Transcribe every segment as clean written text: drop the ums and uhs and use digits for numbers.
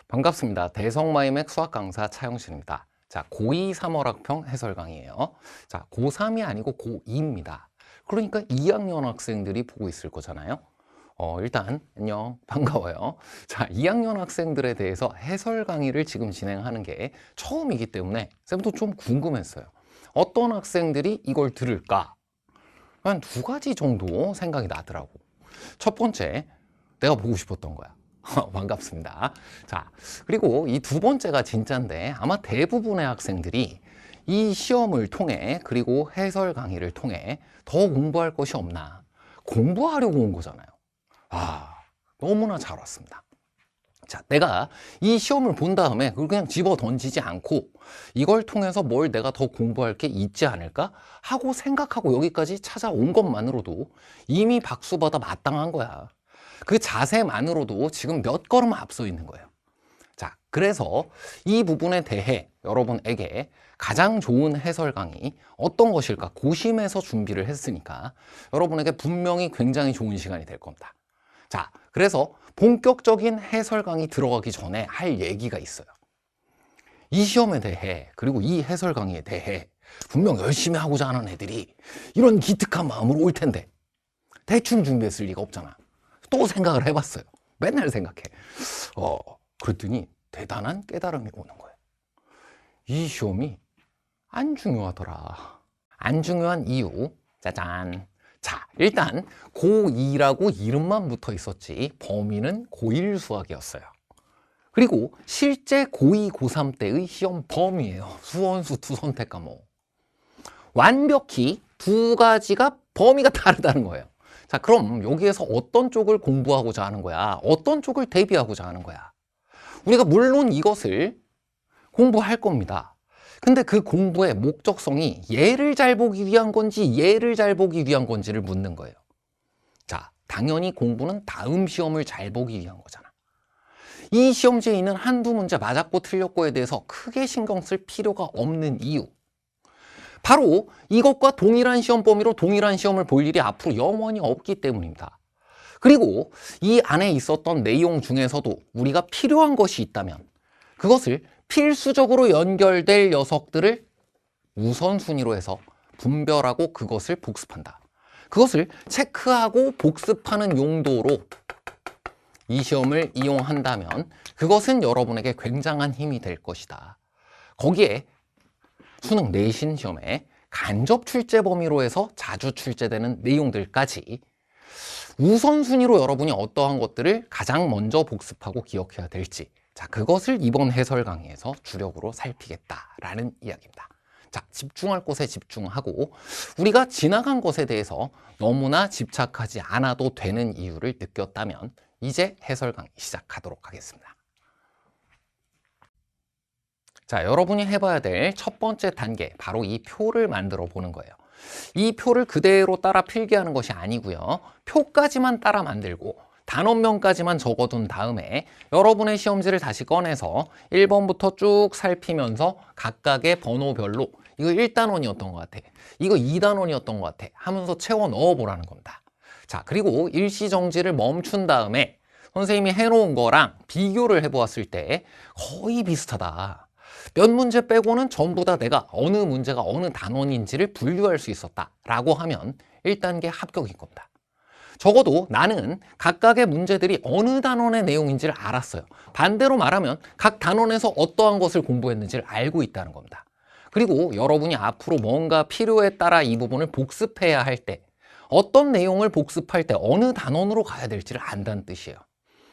반갑습니다. 대성마이맥 수학 강사 차영진입니다. 자, 고2 3월학평 해설 강의예요. 자, 고3이 아니고 고2입니다. 그러니까 2학년 학생들이 보고 있을 거잖아요. 일단 안녕, 반가워요. 자, 2학년 학생들에 대해서 해설 강의를 지금 진행하는 게 처음이기 때문에 쌤도 좀 궁금했어요. 어떤 학생들이 이걸 들을까? 한 두 가지 정도 생각이 나더라고. 첫 번째, 내가 보고 싶었던 거야. 반갑습니다. 자, 그리고 이 두 번째가 진짜인데 아마 대부분의 학생들이 이 시험을 통해 그리고 해설 강의를 통해 더 공부할 것이 없나 공부하려고 온 거잖아요. 너무나 잘 왔습니다. 자, 내가 이 시험을 본 다음에 그걸 그냥 집어 던지지 않고 이걸 통해서 뭘 내가 더 공부할 게 있지 않을까 하고 생각하고 여기까지 찾아온 것만으로도 이미 박수받아 마땅한 거야. 그 자세만으로도 지금 몇 걸음 앞서 있는 거예요. 자, 그래서 이 부분에 대해 여러분에게 가장 좋은 해설 강의 어떤 것일까 고심해서 준비를 했으니까 여러분에게 분명히 굉장히 좋은 시간이 될 겁니다. 자, 그래서 본격적인 해설 강의 들어가기 전에 할 얘기가 있어요. 이 시험에 대해 그리고 이 해설 강의에 대해 분명 열심히 하고자 하는 애들이 이런 기특한 마음으로 올 텐데 대충 준비했을 리가 없잖아. 또 생각을 해봤어요. 맨날 생각해. 그랬더니 대단한 깨달음이 오는 거예요. 이 시험이 안 중요하더라. 안 중요한 이유, 짜잔. 자, 일단 고2라고 이름만 붙어 있었지 범위는 고1 수학이었어요. 그리고 실제 고2, 고3 때의 시험 범위예요. 수원수 두 선택 과목. 완벽히 두 가지가 범위가 다르다는 거예요. 자, 그럼 여기에서 어떤 쪽을 공부하고자 하는 거야? 어떤 쪽을 대비하고자 하는 거야? 우리가 물론 이것을 공부할 겁니다. 근데 그 공부의 목적성이 얘를 잘 보기 위한 건지 얘를 잘 보기 위한 건지를 묻는 거예요. 자, 당연히 공부는 다음 시험을 잘 보기 위한 거잖아. 이 시험지에 있는 한두 문제 맞았고 틀렸고에 대해서 크게 신경 쓸 필요가 없는 이유. 바로 이것과 동일한 시험 범위로 동일한 시험을 볼 일이 앞으로 영원히 없기 때문입니다. 그리고 이 안에 있었던 내용 중에서도 우리가 필요한 것이 있다면 그것을 필수적으로 연결될 녀석들을 우선순위로 해서 분별하고 그것을 복습한다. 그것을 체크하고 복습하는 용도로 이 시험을 이용한다면 그것은 여러분에게 굉장한 힘이 될 것이다. 거기에 수능 내신 시험에 간접 출제 범위로 해서 자주 출제되는 내용들까지 우선순위로 여러분이 어떠한 것들을 가장 먼저 복습하고 기억해야 될지, 자, 그것을 이번 해설 강의에서 주력으로 살피겠다라는 이야기입니다. 자, 집중할 곳에 집중하고 우리가 지나간 것에 대해서 너무나 집착하지 않아도 되는 이유를 느꼈다면 이제 해설 강의 시작하도록 하겠습니다. 자, 여러분이 해봐야 될 첫 번째 단계, 바로 이 표를 만들어 보는 거예요. 이 표를 그대로 따라 필기하는 것이 아니고요. 표까지만 따라 만들고 단원명까지만 적어둔 다음에 여러분의 시험지를 다시 꺼내서 1번부터 쭉 살피면서 각각의 번호별로 이거 1단원이었던 것 같아. 이거 2단원이었던 것 같아. 하면서 채워 넣어보라는 겁니다. 자, 그리고 일시정지를 멈춘 다음에 선생님이 해놓은 거랑 비교를 해보았을 때 거의 비슷하다. 몇 문제 빼고는 전부 다 내가 어느 문제가 어느 단원인지를 분류할 수 있었다 라고 하면 1단계 합격인 겁니다. 적어도 나는 각각의 문제들이 어느 단원의 내용인지를 알았어요. 반대로 말하면 각 단원에서 어떠한 것을 공부했는지를 알고 있다는 겁니다. 그리고 여러분이 앞으로 뭔가 필요에 따라 이 부분을 복습해야 할 때 어떤 내용을 복습할 때 어느 단원으로 가야 될지를 안다는 뜻이에요.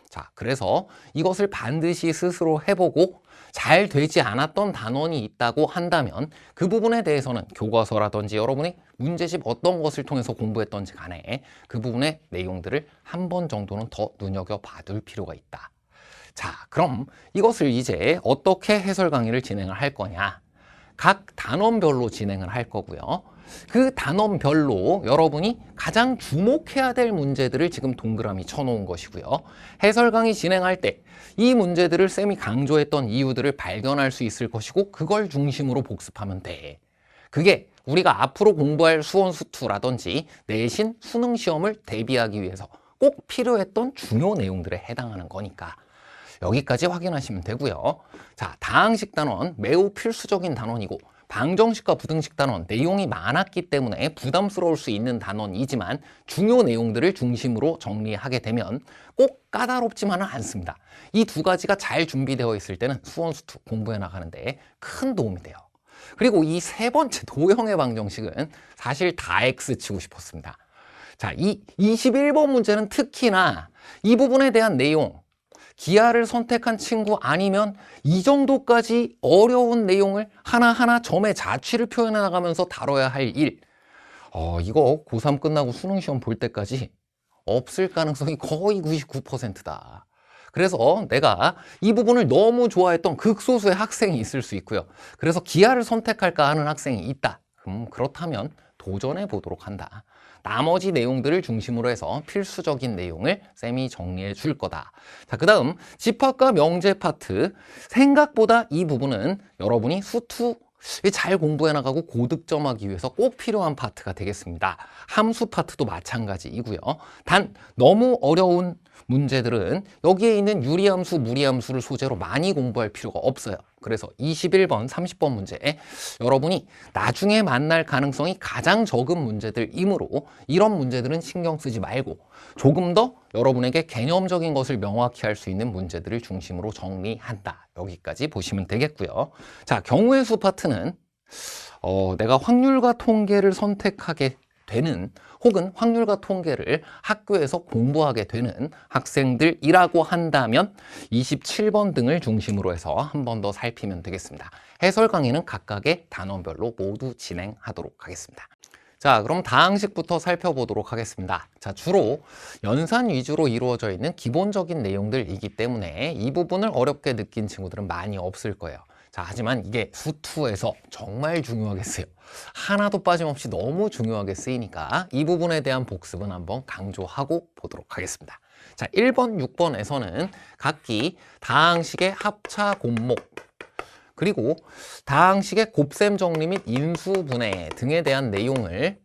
자, 그래서 이것을 반드시 스스로 해보고 잘 되지 않았던 단원이 있다고 한다면 그 부분에 대해서는 교과서라든지 여러분이 문제집 어떤 것을 통해서 공부했던지 간에 그 부분의 내용들을 한 번 정도는 더 눈여겨봐둘 필요가 있다. 자, 그럼 이것을 이제 어떻게 해설 강의를 진행을 할 거냐? 각 단원별로 진행을 할 거고요. 그 단원별로 여러분이 가장 주목해야 될 문제들을 지금 동그라미 쳐놓은 것이고요. 해설 강의 진행할 때 이 문제들을 쌤이 강조했던 이유들을 발견할 수 있을 것이고 그걸 중심으로 복습하면 돼. 그게 우리가 앞으로 공부할 수원수투라든지 내신 수능 시험을 대비하기 위해서 꼭 필요했던 중요 내용들에 해당하는 거니까 여기까지 확인하시면 되고요. 자, 다항식 단원 매우 필수적인 단원이고 방정식과 부등식 단원 내용이 많았기 때문에 부담스러울 수 있는 단원이지만 중요 내용들을 중심으로 정리하게 되면 꼭 까다롭지만은 않습니다. 이 두 가지가 잘 준비되어 있을 때는 수원수투 공부해 나가는데 큰 도움이 돼요. 그리고 이 세 번째 도형의 방정식은 사실 다 X 치고 싶었습니다. 자, 이 21번 문제는 특히나 이 부분에 대한 내용, 기하를 선택한 친구 아니면 이 정도까지 어려운 내용을 하나하나 점의 자취를 표현해 나가면서 다뤄야 할 일. 이거 고3 끝나고 수능 시험 볼 때까지 없을 가능성이 거의 99%다. 그래서 내가 이 부분을 너무 좋아했던 극소수의 학생이 있을 수 있고요. 그래서 기하를 선택할까 하는 학생이 있다. 그렇다면 도전해 보도록 한다. 나머지 내용들을 중심으로 해서 필수적인 내용을 쌤이 정리해 줄 거다. 자, 그 다음 집합과 명제 파트. 생각보다 이 부분은 여러분이 수투 잘 공부해 나가고 고득점하기 위해서 꼭 필요한 파트가 되겠습니다. 함수 파트도 마찬가지이고요. 단 너무 어려운 문제들은 여기에 있는 유리함수, 무리함수를 소재로 많이 공부할 필요가 없어요. 그래서 21번, 30번 문제에 여러분이 나중에 만날 가능성이 가장 적은 문제들이므로 이런 문제들은 신경 쓰지 말고 조금 더 여러분에게 개념적인 것을 명확히 할 수 있는 문제들을 중심으로 정리한다. 여기까지 보시면 되겠고요. 자, 경우의 수 파트는 내가 확률과 통계를 선택하게 되는 혹은 확률과 통계를 학교에서 공부하게 되는 학생들이라고 한다면 27번 등을 중심으로 해서 한 번 더 살피면 되겠습니다. 해설 강의는 각각의 단원별로 모두 진행하도록 하겠습니다. 자, 그럼 다항식부터 살펴보도록 하겠습니다. 자, 주로 연산 위주로 이루어져 있는 기본적인 내용들이기 때문에 이 부분을 어렵게 느낀 친구들은 많이 없을 거예요. 자, 하지만 이게 수투에서 정말 중요하게 쓰여. 하나도 빠짐없이 너무 중요하게 쓰이니까 이 부분에 대한 복습은 한번 강조하고 보도록 하겠습니다. 자, 1번, 6번에서는 각기 다항식의 합차 곱목, 그리고 다항식의 곱셈 정리 및 인수분해 등에 대한 내용을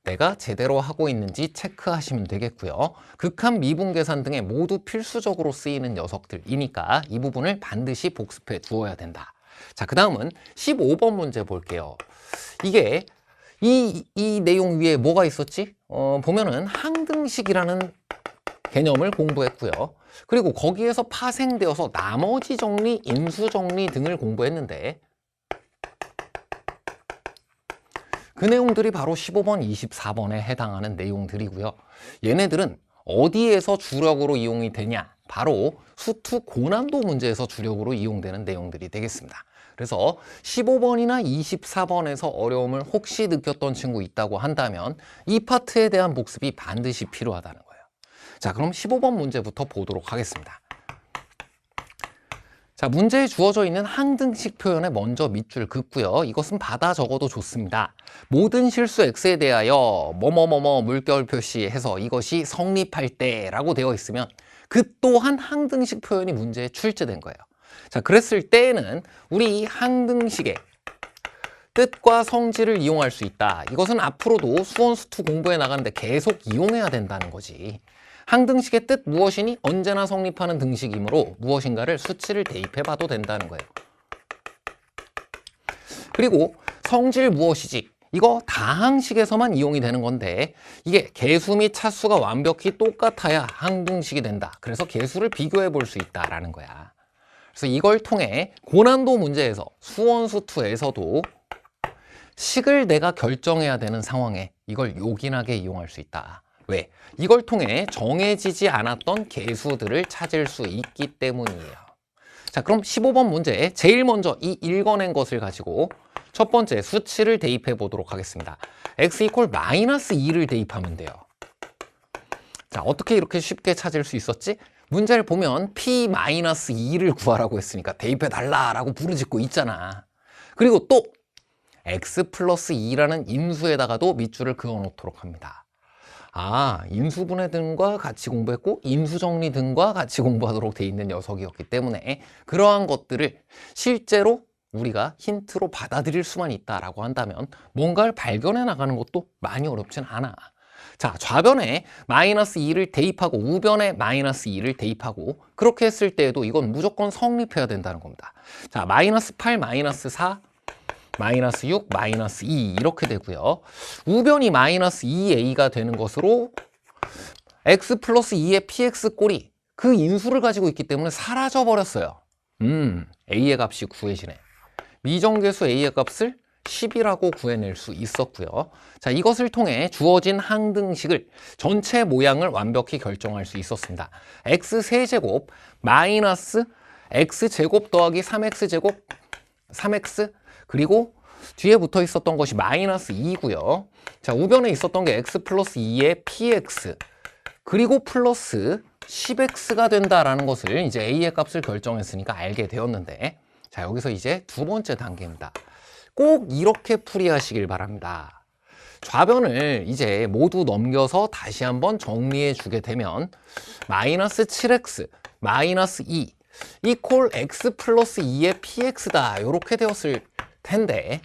내가 제대로 하고 있는지 체크하시면 되겠고요. 극한 미분 계산 등에 모두 필수적으로 쓰이는 녀석들이니까 이 부분을 반드시 복습해 두어야 된다. 자, 그 다음은 15번 문제 볼게요. 이게 이 내용 위에 뭐가 있었지? 보면은 항등식이라는 개념을 공부했고요. 그리고 거기에서 파생되어서 나머지 정리, 인수 정리 등을 공부했는데 그 내용들이 바로 15번, 24번에 해당하는 내용들이고요. 얘네들은 어디에서 주력으로 이용이 되냐? 바로 수투 고난도 문제에서 주력으로 이용되는 내용들이 되겠습니다. 그래서 15번이나 24번에서 어려움을 혹시 느꼈던 친구 있다고 한다면 이 파트에 대한 복습이 반드시 필요하다는 거예요. 자, 그럼 15번 문제부터 보도록 하겠습니다. 자, 문제에 주어져 있는 항등식 표현에 먼저 밑줄 긋고요. 이것은 받아 적어도 좋습니다. 모든 실수 x에 대하여 뭐뭐뭐뭐 물결 표시해서 이것이 성립할 때라고 되어 있으면 그 또한 항등식 표현이 문제에 출제된 거예요. 자, 그랬을 때에는 우리 이 항등식의 뜻과 성질을 이용할 수 있다. 이것은 앞으로도 수원, 수투 공부해 나가는데 계속 이용해야 된다는 거지. 항등식의 뜻 무엇이니? 언제나 성립하는 등식이므로 무엇인가를 수치를 대입해 봐도 된다는 거예요. 그리고 성질 무엇이지? 이거 다항식에서만 이용이 되는 건데 이게 개수 및 차수가 완벽히 똑같아야 항등식이 된다. 그래서 개수를 비교해 볼 수 있다라는 거야. 그래서 이걸 통해 고난도 문제에서 수원, 수투에서도 식을 내가 결정해야 되는 상황에 이걸 요긴하게 이용할 수 있다. 왜? 이걸 통해 정해지지 않았던 개수들을 찾을 수 있기 때문이에요. 자, 그럼 15번 문제 제일 먼저 이 읽어낸 것을 가지고 첫 번째 수치를 대입해 보도록 하겠습니다. x 이퀄 마이너스 2를 대입하면 돼요. 자, 어떻게 이렇게 쉽게 찾을 수 있었지? 문제를 보면 p 마이너스 2를 구하라고 했으니까 대입해 달라라고 부르짖고 있잖아. 그리고 또 x 플러스 2라는 인수에다가도 밑줄을 그어 놓도록 합니다. 아, 인수분해 등과 같이 공부했고 인수정리 등과 같이 공부하도록 돼 있는 녀석이었기 때문에 그러한 것들을 실제로 우리가 힌트로 받아들일 수만 있다라고 한다면 뭔가를 발견해 나가는 것도 많이 어렵진 않아. 자, 좌변에 마이너스 2를 대입하고 우변에 마이너스 2를 대입하고 그렇게 했을 때에도 이건 무조건 성립해야 된다는 겁니다. 자, 마이너스 8, 마이너스 4, 마이너스 6, 마이너스 2 이렇게 되고요. 우변이 마이너스 2a가 되는 것으로 x 플러스 2의 px 꼴이 그 인수를 가지고 있기 때문에 사라져 버렸어요. a의 값이 구해지네. 미정계수 a의 값을 10이라고 구해낼 수 있었고요. 자, 이것을 통해 주어진 항등식을 전체 모양을 완벽히 결정할 수 있었습니다. x 세제곱 마이너스 x제곱 더하기 3x제곱 3x 그리고 뒤에 붙어 있었던 것이 마이너스 2고요. 자, 우변에 있었던 게 x 플러스 2의 px 그리고 플러스 10x가 된다라는 것을 이제 a의 값을 결정했으니까 알게 되었는데, 자, 여기서 이제 두 번째 단계입니다. 꼭 이렇게 풀이하시길 바랍니다. 좌변을 이제 모두 넘겨서 다시 한번 정리해 주게 되면 마이너스 7x 마이너스 2 이퀄 x 플러스 2의 px다 이렇게 되었을 텐데,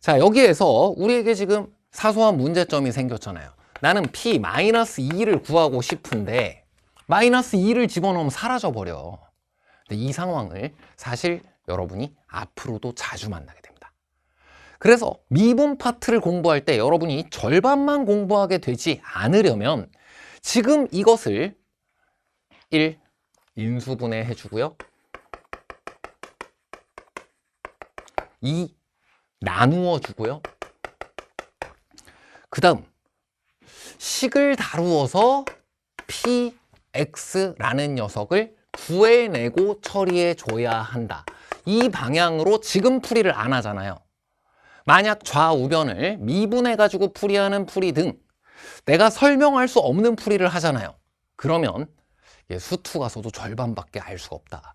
자, 여기에서 우리에게 지금 사소한 문제점이 생겼잖아요. 나는 p 마이너스 2를 구하고 싶은데 마이너스 2를 집어넣으면 사라져버려. 근데 이 상황을 사실 여러분이 앞으로도 자주 만나게 됩니다. 그래서 미분 파트를 공부할 때 여러분이 절반만 공부하게 되지 않으려면 지금 이것을 1 인수분해 해주고요. 2 나누어 주고요. 그 다음 식을 다루어서 px라는 녀석을 구해내고 처리해 줘야 한다. 이 방향으로 지금 풀이를 안 하잖아요. 만약 좌우변을 미분해가지고 풀이하는 풀이 등 내가 설명할 수 없는 풀이를 하잖아요. 그러면 수투 가서도 절반밖에 알 수가 없다.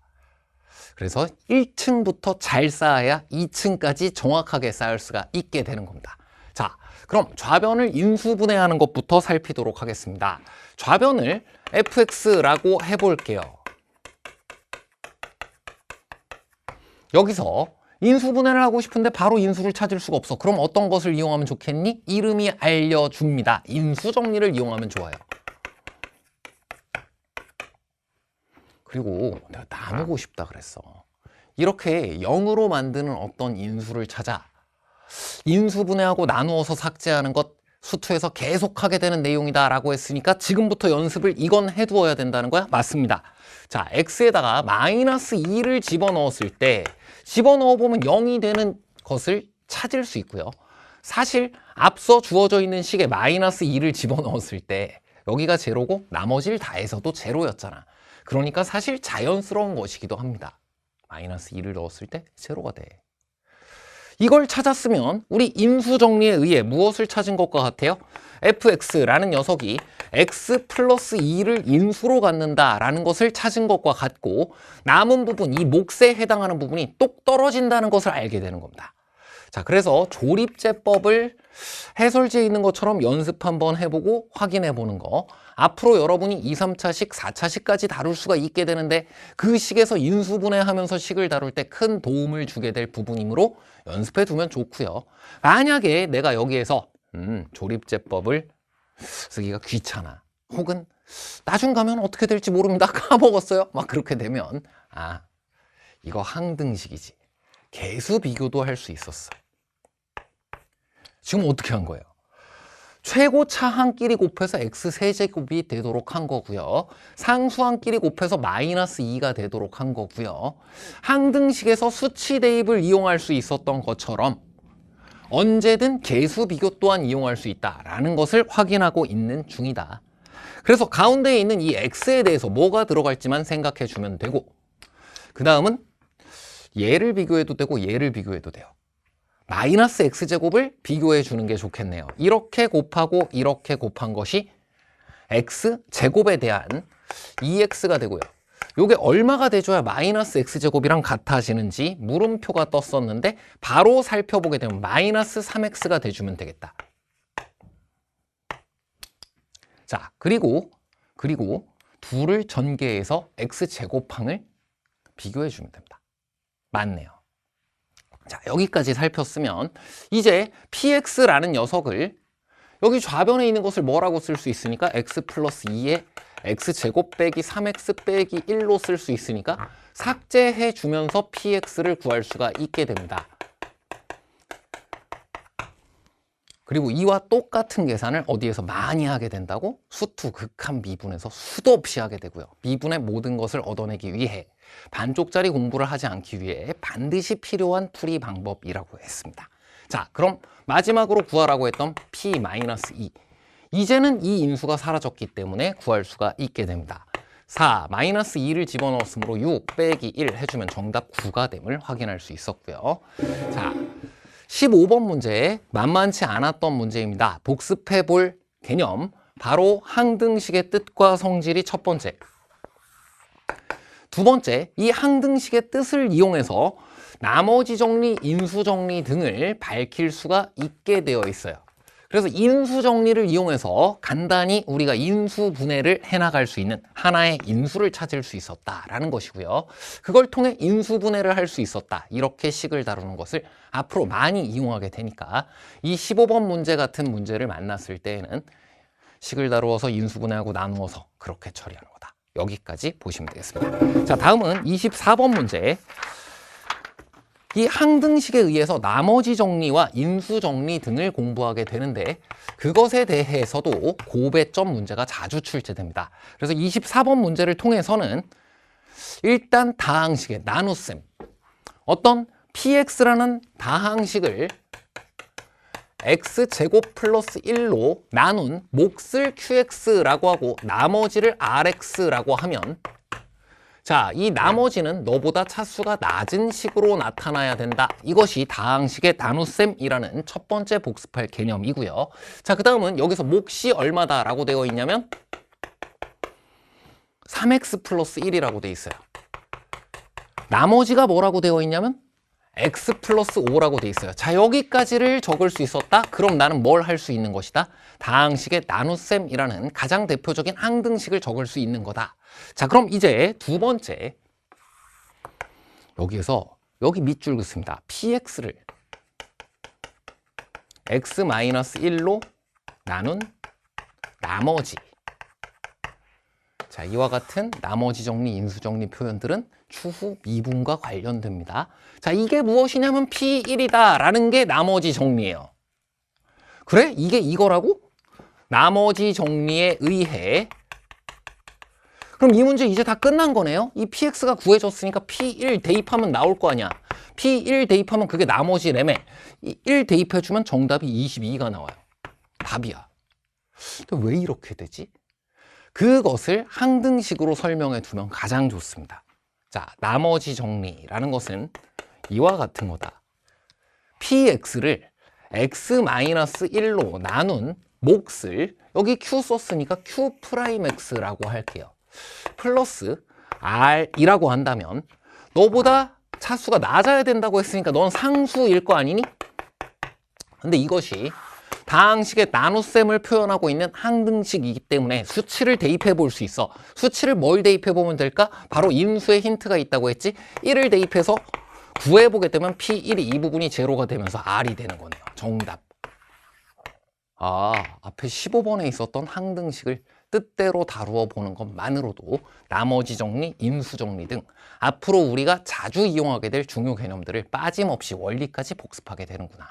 그래서 1층부터 잘 쌓아야 2층까지 정확하게 쌓을 수가 있게 되는 겁니다. 자, 그럼 좌변을 인수분해하는 것부터 살피도록 하겠습니다. 좌변을 fx라고 해볼게요. 여기서 인수분해를 하고 싶은데 바로 인수를 찾을 수가 없어. 그럼 어떤 것을 이용하면 좋겠니? 이름이 알려줍니다. 인수정리를 이용하면 좋아요. 그리고 내가 나누고 싶다 그랬어. 이렇게 0으로 만드는 어떤 인수를 찾아 인수분해하고 나누어서 삭제하는 것 수투에서 계속하게 되는 내용이다 라고 했으니까 지금부터 연습을 이건 해두어야 된다는 거야? 맞습니다. 자, x에다가 마이너스 2를 집어넣었을 때 집어넣어보면 0이 되는 것을 찾을 수 있고요. 사실 앞서 주어져 있는 식에 마이너스 2를 집어넣었을 때 여기가 제로고 나머지를 다 해서도 제로였잖아. 그러니까 사실 자연스러운 것이기도 합니다. 마이너스 2를 넣었을 때 제로가 돼. 이걸 찾았으면 우리 인수정리에 의해 무엇을 찾은 것과 같아요? fx라는 녀석이 x 플러스 2를 인수로 갖는다라는 것을 찾은 것과 같고, 남은 부분, 이 몫에 해당하는 부분이 똑 떨어진다는 것을 알게 되는 겁니다. 자, 그래서 조립제법을 해설지에 있는 것처럼 연습 한번 해보고 확인해 보는 거. 앞으로 여러분이 2, 3차식, 4차식까지 다룰 수가 있게 되는데 그 식에서 인수분해하면서 식을 다룰 때 큰 도움을 주게 될 부분이므로 연습해 두면 좋고요. 만약에 내가 여기에서 조립제법을 쓰기가 귀찮아, 혹은 나중 가면 어떻게 될지 모릅니다, 까먹었어요, 막 그렇게 되면 이거 항등식이지, 계수 비교도 할 수 있었어. 지금 어떻게 한 거예요? 최고차항끼리 곱해서 x세제곱이 되도록 한 거고요. 상수항끼리 곱해서 마이너스 2가 되도록 한 거고요. 항등식에서 수치 대입을 이용할 수 있었던 것처럼 언제든 계수 비교 또한 이용할 수 있다라는 것을 확인하고 있는 중이다. 그래서 가운데에 있는 이 x에 대해서 뭐가 들어갈지만 생각해 주면 되고, 그 다음은 얘를 비교해도 되고 얘를 비교해도 돼요. 마이너스 x제곱을 비교해 주는 게 좋겠네요. 이렇게 곱하고 이렇게 곱한 것이 x제곱에 대한 2x가 되고요. 이게 얼마가 돼줘야 마이너스 x제곱이랑 같아지는지 물음표가 떴었는데 바로 살펴보게 되면 마이너스 3x가 돼주면 되겠다. 자, 그리고 둘을 전개해서 x제곱항을 비교해 주면 됩니다. 맞네요. 자, 여기까지 살폈으면 이제 px라는 녀석을 여기 좌변에 있는 것을 뭐라고 쓸 수 있으니까 x 플러스 2에 x제곱 빼기 3x 빼기 1로 쓸 수 있으니까 삭제해 주면서 px를 구할 수가 있게 됩니다. 그리고 이와 똑같은 계산을 어디에서 많이 하게 된다고? 수투 극한 미분에서 수도 없이 하게 되고요. 미분의 모든 것을 얻어내기 위해 반쪽짜리 공부를 하지 않기 위해 반드시 필요한 풀이 방법이라고 했습니다. 자, 그럼 마지막으로 구하라고 했던 p-2. 이제는 이 인수가 사라졌기 때문에 구할 수가 있게 됩니다. 4-2를 집어넣었으므로 6 빼기 1 해주면 정답 9가 됨을 확인할 수 있었고요. 자, 15번 문제, 만만치 않았던 문제입니다. 복습해 볼 개념, 바로 항등식의 뜻과 성질이 첫 번째. 두 번째, 이 항등식의 뜻을 이용해서 나머지 정리, 인수 정리 등을 밝힐 수가 있게 되어 있어요. 그래서 인수 정리를 이용해서 간단히 우리가 인수 분해를 해나갈 수 있는 하나의 인수를 찾을 수 있었다라는 것이고요. 그걸 통해 인수 분해를 할 수 있었다. 이렇게 식을 다루는 것을 앞으로 많이 이용하게 되니까 이 15번 문제 같은 문제를 만났을 때에는 식을 다루어서 인수 분해하고 나누어서 그렇게 처리하는 거다. 여기까지 보시면 되겠습니다. 자, 다음은 24번 문제. 이 항등식에 의해서 나머지 정리와 인수 정리 등을 공부하게 되는데 그것에 대해서도 고배점 문제가 자주 출제됩니다. 그래서 24번 문제를 통해서는 일단 다항식의 나눗셈, 어떤 px라는 다항식을 x제곱 플러스 1로 나눈 몫을 qx라고 하고 나머지를 rx라고 하면, 자, 이 나머지는 너보다 차수가 낮은 식으로 나타나야 된다. 이것이 다항식의 나눗셈이라는 첫 번째 복습할 개념이고요. 자, 그 다음은 여기서 몫이 얼마다라고 되어 있냐면 3x 플러스 1이라고 되어 있어요. 나머지가 뭐라고 되어 있냐면 x 플러스 5라고 되어 있어요. 자, 여기까지를 적을 수 있었다? 그럼 나는 뭘 할 수 있는 것이다? 다항식의 나눗셈이라는 가장 대표적인 항등식을 적을 수 있는 거다. 자, 그럼 이제 두 번째, 여기에서 여기 밑줄 긋습니다. px를 x-1로 나눈 나머지. 자, 이와 같은 나머지 정리, 인수 정리 표현들은 추후 미분과 관련됩니다. 자, 이게 무엇이냐면 P1이다 라는 게 나머지 정리예요. 그래? 이게 이거라고? 나머지 정리에 의해. 그럼 이 문제 이제 다 끝난 거네요. 이 PX가 구해졌으니까 P1 대입하면 나올 거 아니야. P1 대입하면 그게 나머지 래매. 1 대입해주면 정답이 22가 나와요. 답이야. 근데 왜 이렇게 되지? 그것을 항등식으로 설명해 두면 가장 좋습니다. 자, 나머지 정리라는 것은 이와 같은 거다. px를 x-1로 나눈 몫을 여기 q 썼으니까 q'x라고 할게요. 플러스 r이라고 한다면 너보다 차수가 낮아야 된다고 했으니까 넌 상수일 거 아니니? 근데 이것이 다항식의 나눗셈을 표현하고 있는 항등식이기 때문에 수치를 대입해 볼 수 있어. 수치를 뭘 대입해 보면 될까? 바로 인수의 힌트가 있다고 했지? 1을 대입해서 구해보게 되면 P1이 이 부분이 제로가 되면서 R이 되는 거네요. 정답. 아, 앞에 15번에 있었던 항등식을 뜻대로 다루어 보는 것만으로도 나머지 정리, 인수 정리 등 앞으로 우리가 자주 이용하게 될 중요 개념들을 빠짐없이 원리까지 복습하게 되는구나.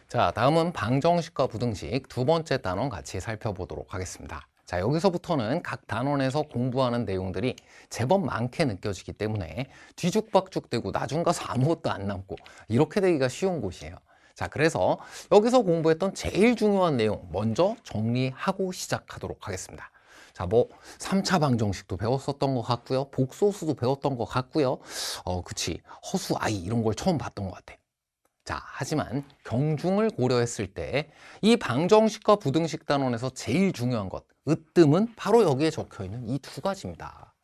자, 다음은 방정식과 부등식 두 번째 단원 같이 살펴보도록 하겠습니다. 자, 여기서부터는 각 단원에서 공부하는 내용들이 제법 많게 느껴지기 때문에 뒤죽박죽되고 나중 가서 아무것도 안 남고 이렇게 되기가 쉬운 곳이에요. 자, 그래서 여기서 공부했던 제일 중요한 내용 먼저 정리하고 시작하도록 하겠습니다. 자, 뭐 3차 방정식도 배웠었던 것 같고요. 복소수도 배웠던 것 같고요. 그치, 허수, 아이 이런 걸 처음 봤던 것 같아. 자, 하지만 경중을 고려했을 때 이 방정식과 부등식 단원에서 제일 중요한 것, 으뜸은 바로 여기에 적혀있는 이 두 가지입니다.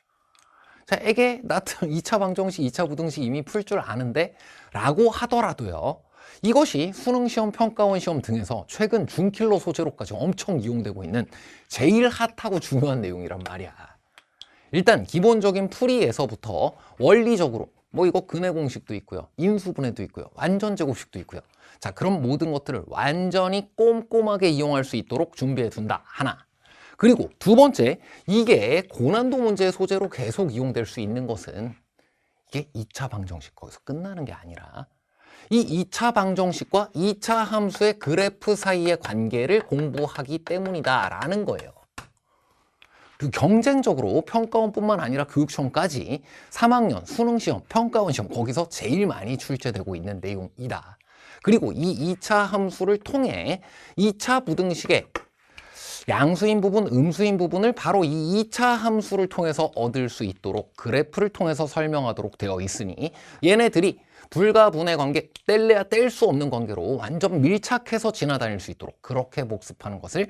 자, 에게 나 2차 방정식, 2차 부등식 이미 풀 줄 아는데 라고 하더라도요, 이것이 수능시험, 평가원 시험 등에서 최근 준킬러 소재로까지 엄청 이용되고 있는 제일 핫하고 중요한 내용이란 말이야. 일단 기본적인 풀이에서부터 원리적으로 뭐 이거 근의 공식도 있고요. 인수분해도 있고요. 완전 제곱식도 있고요. 자, 그럼 모든 것들을 완전히 꼼꼼하게 이용할 수 있도록 준비해 둔다. 하나. 그리고 두 번째, 이게 고난도 문제의 소재로 계속 이용될 수 있는 것은 이게 2차 방정식 거기서 끝나는 게 아니라 이 2차 방정식과 2차 함수의 그래프 사이의 관계를 공부하기 때문이다라는 거예요. 그 경쟁적으로 평가원뿐만 아니라 교육시험까지 3학년 수능시험, 평가원 시험 거기서 제일 많이 출제되고 있는 내용이다. 그리고 이 2차 함수를 통해 2차 부등식의 양수인 부분, 음수인 부분을 바로 이 2차 함수를 통해서 얻을 수 있도록 그래프를 통해서 설명하도록 되어 있으니 얘네들이 불가분의 관계, 뗄래야 뗄 수 없는 관계로 완전 밀착해서 지나다닐 수 있도록 그렇게 복습하는 것을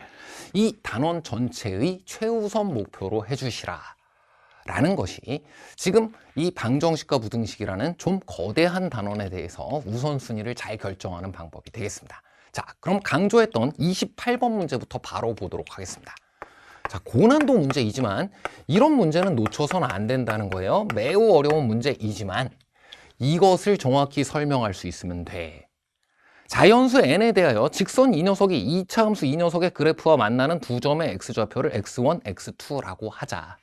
이 단원 전체의 최우선 목표로 해주시라 라는 것이 지금 이 방정식과 부등식이라는 좀 거대한 단원에 대해서 우선순위를 잘 결정하는 방법이 되겠습니다. 자, 그럼 강조했던 28번 문제부터 바로 보도록 하겠습니다. 자, 고난도 문제이지만 이런 문제는 놓쳐서는 안 된다는 거예요. 매우 어려운 문제이지만 이것을 정확히 설명할 수 있으면 돼. 자연수 n에 대하여 직선 이 녀석이 2차 함수 이 녀석의 그래프와 만나는 두 점의 x좌표를 x1, x2라고 하자.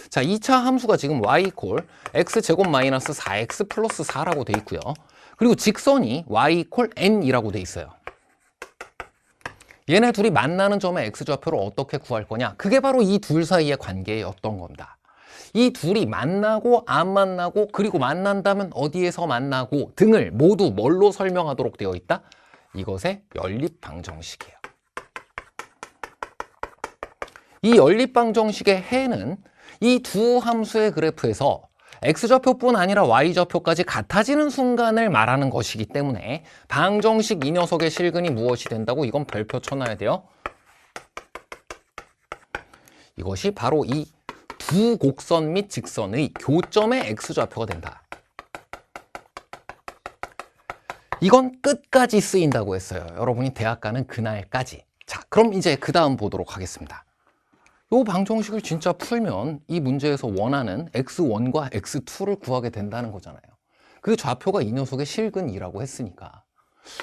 자, 2차 함수가 지금 y 이퀄 x제곱 마이너스 4x 플러스 4라고 돼 있고요. 그리고 직선이 y 이퀄 n이라고 돼 있어요. 얘네 둘이 만나는 점의 x좌표를 어떻게 구할 거냐? 그게 바로 이 둘 사이의 관계였던 겁니다. 이 둘이 만나고 안 만나고 그리고 만난다면 어디에서 만나고 등을 모두 뭘로 설명하도록 되어 있다? 이것의 연립방정식이에요. 이 연립방정식의 해는 이 두 함수의 그래프에서 x좌표뿐 아니라 y좌표까지 같아지는 순간을 말하는 것이기 때문에 방정식 이 녀석의 실근이 무엇이 된다고? 이건 별표 쳐놔야 돼요. 이것이 바로 이 두 곡선 및 직선의 교점의 x좌표가 된다. 이건 끝까지 쓰인다고 했어요. 여러분이 대학 가는 그날까지. 자, 그럼 이제 그 다음 보도록 하겠습니다. 이 방정식을 진짜 풀면 이 문제에서 원하는 x1과 x2를 구하게 된다는 거잖아요. 그 좌표가 이 녀석의 실근이라고 했으니까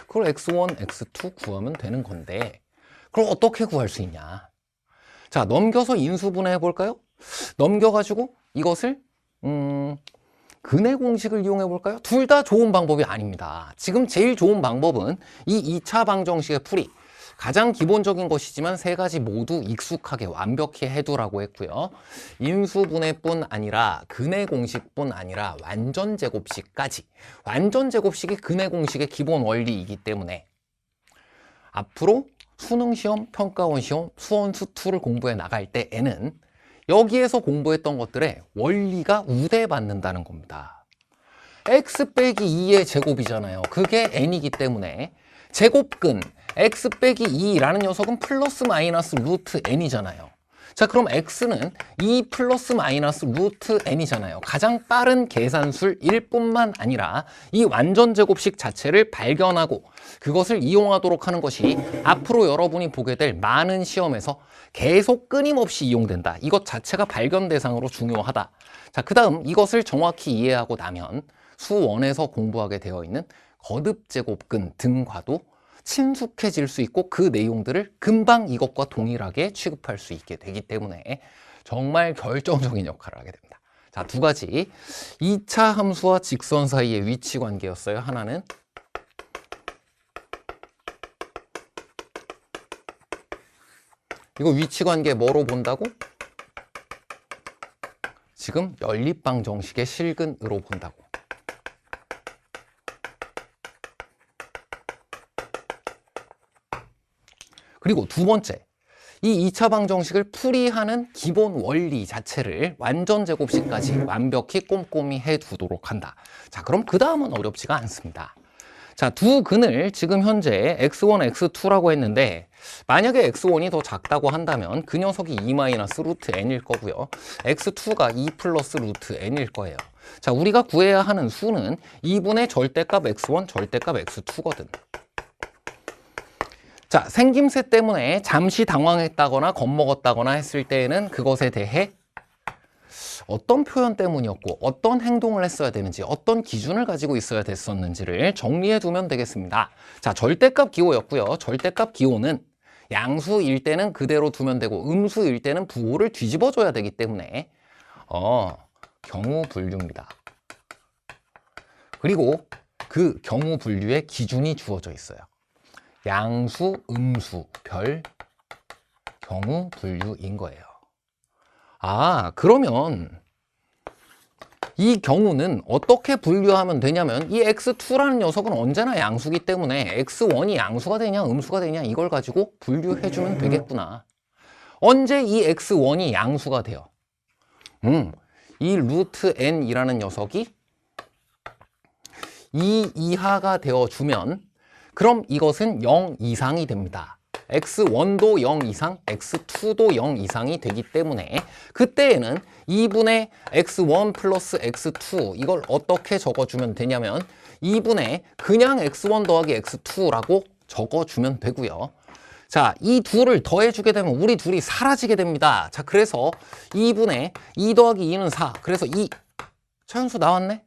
그걸 x1, x2 구하면 되는 건데 그럼 어떻게 구할 수 있냐? 자, 넘겨서 인수분해 해볼까요? 넘겨가지고 이것을 근의 공식을 이용해 볼까요? 둘 다 좋은 방법이 아닙니다. 지금 제일 좋은 방법은 이 2차 방정식의 풀이 가장 기본적인 것이지만 세 가지 모두 익숙하게 완벽히 해두라고 했고요. 인수분해뿐 아니라 근의 공식뿐 아니라 완전 제곱식까지. 완전 제곱식이 근의 공식의 기본 원리이기 때문에 앞으로 수능시험, 평가원 시험, 수원수2를 공부해 나갈 때에는 여기에서 공부했던 것들의 원리가 우대받는다는 겁니다. x 빼기 2의 제곱이잖아요. 그게 n이기 때문에 제곱근 x 빼기 2라는 녀석은 플러스 마이너스 루트 n이잖아요. 자, 그럼 x는 2 플러스 마이너스 루트 n이잖아요. 가장 빠른 계산술일 뿐만 아니라 이 완전 제곱식 자체를 발견하고 그것을 이용하도록 하는 것이 앞으로 여러분이 보게 될 많은 시험에서 계속 끊임없이 이용된다. 이것 자체가 발견 대상으로 중요하다. 자, 그 다음 이것을 정확히 이해하고 나면 수원에서 공부하게 되어 있는 거듭제곱근 등과도 친숙해질 수 있고 그 내용들을 금방 이것과 동일하게 취급할 수 있게 되기 때문에 정말 결정적인 역할을 하게 됩니다. 자, 두 가지 2차 함수와 직선 사이의 위치 관계였어요. 하나는 이거 위치 관계 뭐로 본다고? 지금 연립방정식의 실근으로 본다고. 그리고 두 번째, 이 2차 방정식을 풀이하는 기본 원리 자체를 완전 제곱식까지 완벽히 꼼꼼히 해두도록 한다. 자, 그럼 그 다음은 어렵지가 않습니다. 자, 두 근을 지금 현재 x1, x2라고 했는데 만약에 x1이 더 작다고 한다면 그 녀석이 2-루트 n일 거고요. x2가 2 플러스 루트 n일 거예요. 자, 우리가 구해야 하는 수는 2분의 절대값 x1, 절대값 x2거든. 자, 생김새 때문에 잠시 당황했다거나 겁먹었다거나 했을 때에는 그것에 대해 어떤 표현 때문이었고 어떤 행동을 했어야 되는지 어떤 기준을 가지고 있어야 됐었는지를 정리해 두면 되겠습니다. 자, 절대값 기호였고요. 절대값 기호는 양수일 때는 그대로 두면 되고 음수일 때는 부호를 뒤집어 줘야 되기 때문에 경우 분류입니다. 그리고 그 경우 분류의 기준이 주어져 있어요. 양수, 음수, 별, 경우 분류인 거예요. 아, 그러면 이 경우는 어떻게 분류하면 되냐면 이 x2라는 녀석은 언제나 양수기 때문에 x1이 양수가 되냐 음수가 되냐 이걸 가지고 분류해주면 되겠구나. 언제 이 x1이 양수가 돼요? 이 루트 n이라는 녀석이 2 이하가 되어주면 그럼 이것은 0 이상이 됩니다. x1도 0 이상, x2도 0 이상이 되기 때문에 그때에는 2분의 x1 플러스 x2 이걸 어떻게 적어주면 되냐면 2분의 그냥 x1 더하기 x2라고 적어주면 되고요. 자, 이 둘을 더해주게 되면 우리 둘이 사라지게 됩니다. 자, 그래서 2분의 2 더하기 2는 4. 그래서 2. 차연수 나왔네?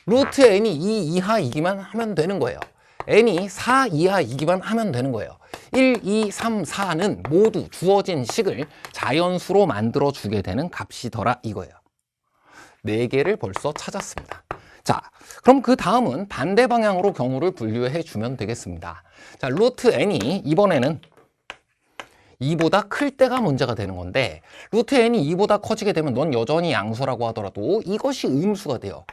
루트 n이 2 이하이기만 하면 되는 거예요. n이 4 이하이기만 하면 되는 거예요. 1, 2, 3, 4는 모두 주어진 식을 자연수로 만들어주게 되는 값이더라 이거예요. 4개를 벌써 찾았습니다. 자, 그럼 그 다음은 반대 방향으로 경우를 분류해 주면 되겠습니다. 자, 루트 n이 이번에는 2보다 클 때가 문제가 되는 건데 루트 n이 2보다 커지게 되면 넌 여전히 양수라고 하더라도 이것이 음수가 돼요.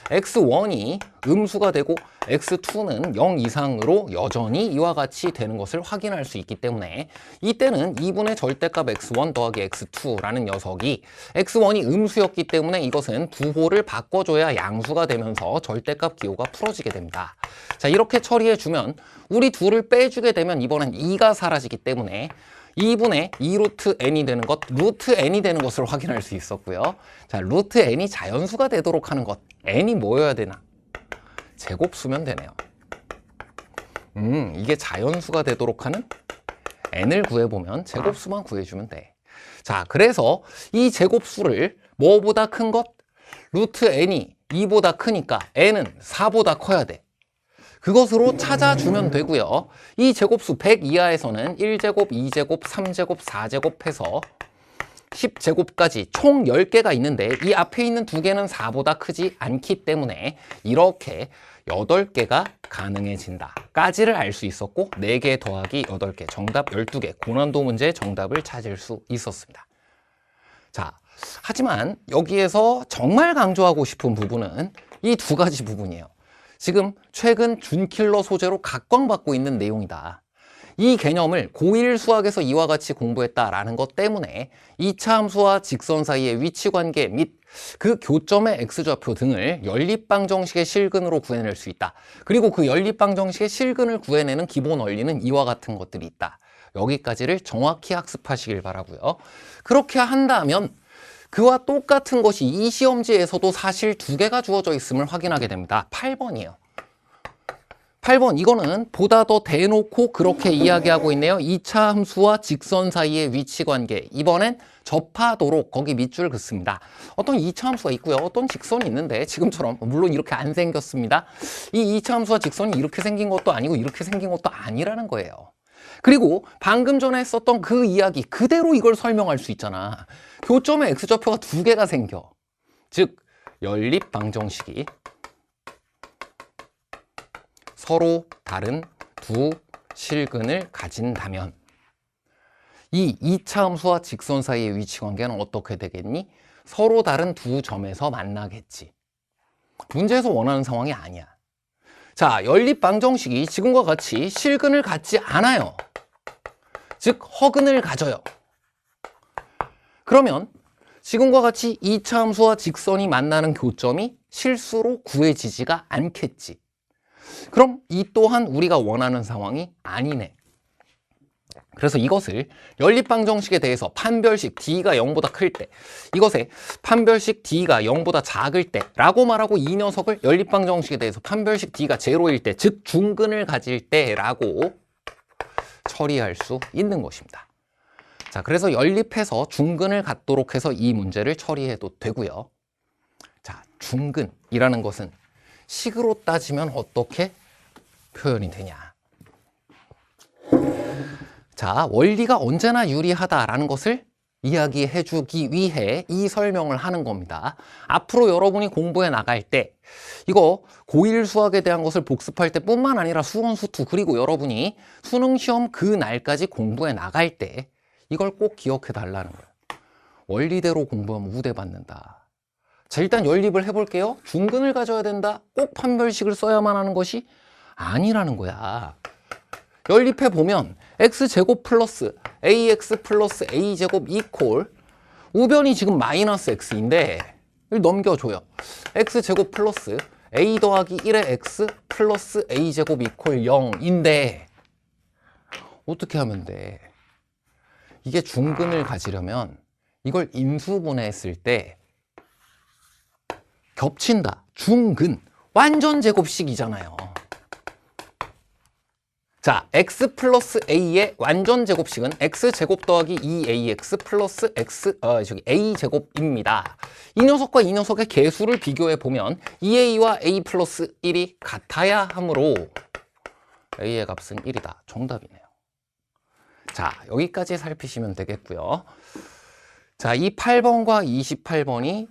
x1이 음수가 되고 x2는 0 이상으로 여전히 이와 같이 되는 것을 확인할 수 있기 때문에 이때는 2분의 절대값 x1 더하기 x2라는 녀석이 x1이 음수였기 때문에 이것은 부호를 바꿔줘야 양수가 되면서 절대값 기호가 풀어지게 됩니다. 자, 이렇게 처리해주면 우리 둘을 빼주게 되면 이번엔 2가 사라지기 때문에 2분의 2 루트 n이 되는 것, 루트 n이 되는 것을 확인할 수 있었고요. 자, 루트 n이 자연수가 되도록 하는 것, n이 뭐여야 되나? 제곱수면 되네요. 이게 자연수가 되도록 하는 n을 구해보면 제곱수만 구해주면 돼. 자, 그래서 이 제곱수를 뭐보다 큰 것? 루트 n이 2보다 크니까 n은 4보다 커야 돼. 그것으로 찾아주면 되고요. 이 제곱수 100 이하에서는 1제곱, 2제곱, 3제곱, 4제곱 해서 10제곱까지 총 10개가 있는데 이 앞에 있는 2개는 4보다 크지 않기 때문에 이렇게 8개가 가능해진다 까지를 알 수 있었고 4개 더하기 8개 정답 12개 고난도 문제의 정답을 찾을 수 있었습니다. 자, 하지만 여기에서 정말 강조하고 싶은 부분은 이 2가지 부분이에요. 지금 최근 준킬러 소재로 각광받고 있는 내용이다. 이 개념을 고1 수학에서 이와 같이 공부했다라는 것 때문에 2차 함수와 직선 사이의 위치관계 및 그 교점의 x좌표 등을 연립방정식의 실근으로 구해낼 수 있다. 그리고 그 연립방정식의 실근을 구해내는 기본 원리는 이와 같은 것들이 있다. 여기까지를 정확히 학습하시길 바라고요. 그렇게 한다면 그와 똑같은 것이 이 시험지에서도 사실 2개가 주어져 있음을 확인하게 됩니다. 8번이에요. 8번 이거는 보다 더 대놓고 그렇게 이야기하고 있네요. 2차 함수와 직선 사이의 위치관계. 이번엔 접하도록 거기 밑줄 긋습니다. 어떤 2차 함수가 있고요. 어떤 직선이 있는데 지금처럼 물론 이렇게 안 생겼습니다. 이 2차 함수와 직선이 이렇게 생긴 것도 아니고 이렇게 생긴 것도 아니라는 거예요. 그리고 방금 전에 했었던 그 이야기 그대로 이걸 설명할 수 있잖아. 교점의 x좌표가 2개가 생겨. 즉 연립방정식이 서로 다른 두 실근을 가진다면 이 2차 함수와 직선 사이의 위치관계는 어떻게 되겠니? 서로 다른 두 점에서 만나겠지. 문제에서 원하는 상황이 아니야. 자, 연립방정식이 지금과 같이 실근을 갖지 않아요. 즉 허근을 가져요. 그러면 지금과 같이 2차 함수와 직선이 만나는 교점이 실수로 구해지지가 않겠지. 그럼 이 또한 우리가 원하는 상황이 아니네. 그래서 이것을 연립방정식에 대해서 판별식 D가 0보다 클 때, 이것에 판별식 D가 0보다 작을 때 라고 말하고 이 녀석을 연립방정식에 대해서 판별식 D가 0일 때, 즉 중근을 가질 때 라고 처리할 수 있는 것입니다. 자, 그래서 연립해서 중근을 갖도록 해서 이 문제를 처리해도 되고요. 자, 중근이라는 것은 식으로 따지면 어떻게 표현이 되냐. 자, 원리가 언제나 유리하다라는 것을 이야기해 주기 위해 이 설명을 하는 겁니다. 앞으로 여러분이 공부해 나갈 때 이거 고1 수학에 대한 것을 복습할 때 뿐만 아니라 수원, 수투 그리고 여러분이 수능 시험 그 날까지 공부해 나갈 때 이걸 꼭 기억해 달라는 거예요. 원리대로 공부하면 우대 받는다. 자, 일단 연립을 해볼게요. 중근을 가져야 된다. 꼭 판별식을 써야만 하는 것이 아니라는 거야. 연립해 보면 x제곱 플러스 ax 플러스 a제곱 이퀄 우변이 지금 마이너스 x인데 넘겨줘요. x제곱 플러스 a 더하기 1의 x 플러스 a제곱 이퀄 0인데 어떻게 하면 돼? 이게 중근을 가지려면 이걸 인수분해했을 때 겹친다. 중근 완전 제곱식이잖아요. 자, x 플러스 a의 완전 제곱식은 x제곱 더하기 2ax 플러스 a제곱입니다. 이 녀석과 이 녀석의 개수를 비교해 보면 2a와 a 플러스 1이 같아야 하므로 a의 값은 1이다. 정답이네요. 자, 여기까지 살피시면 되겠고요. 자, 이 8번과 28번이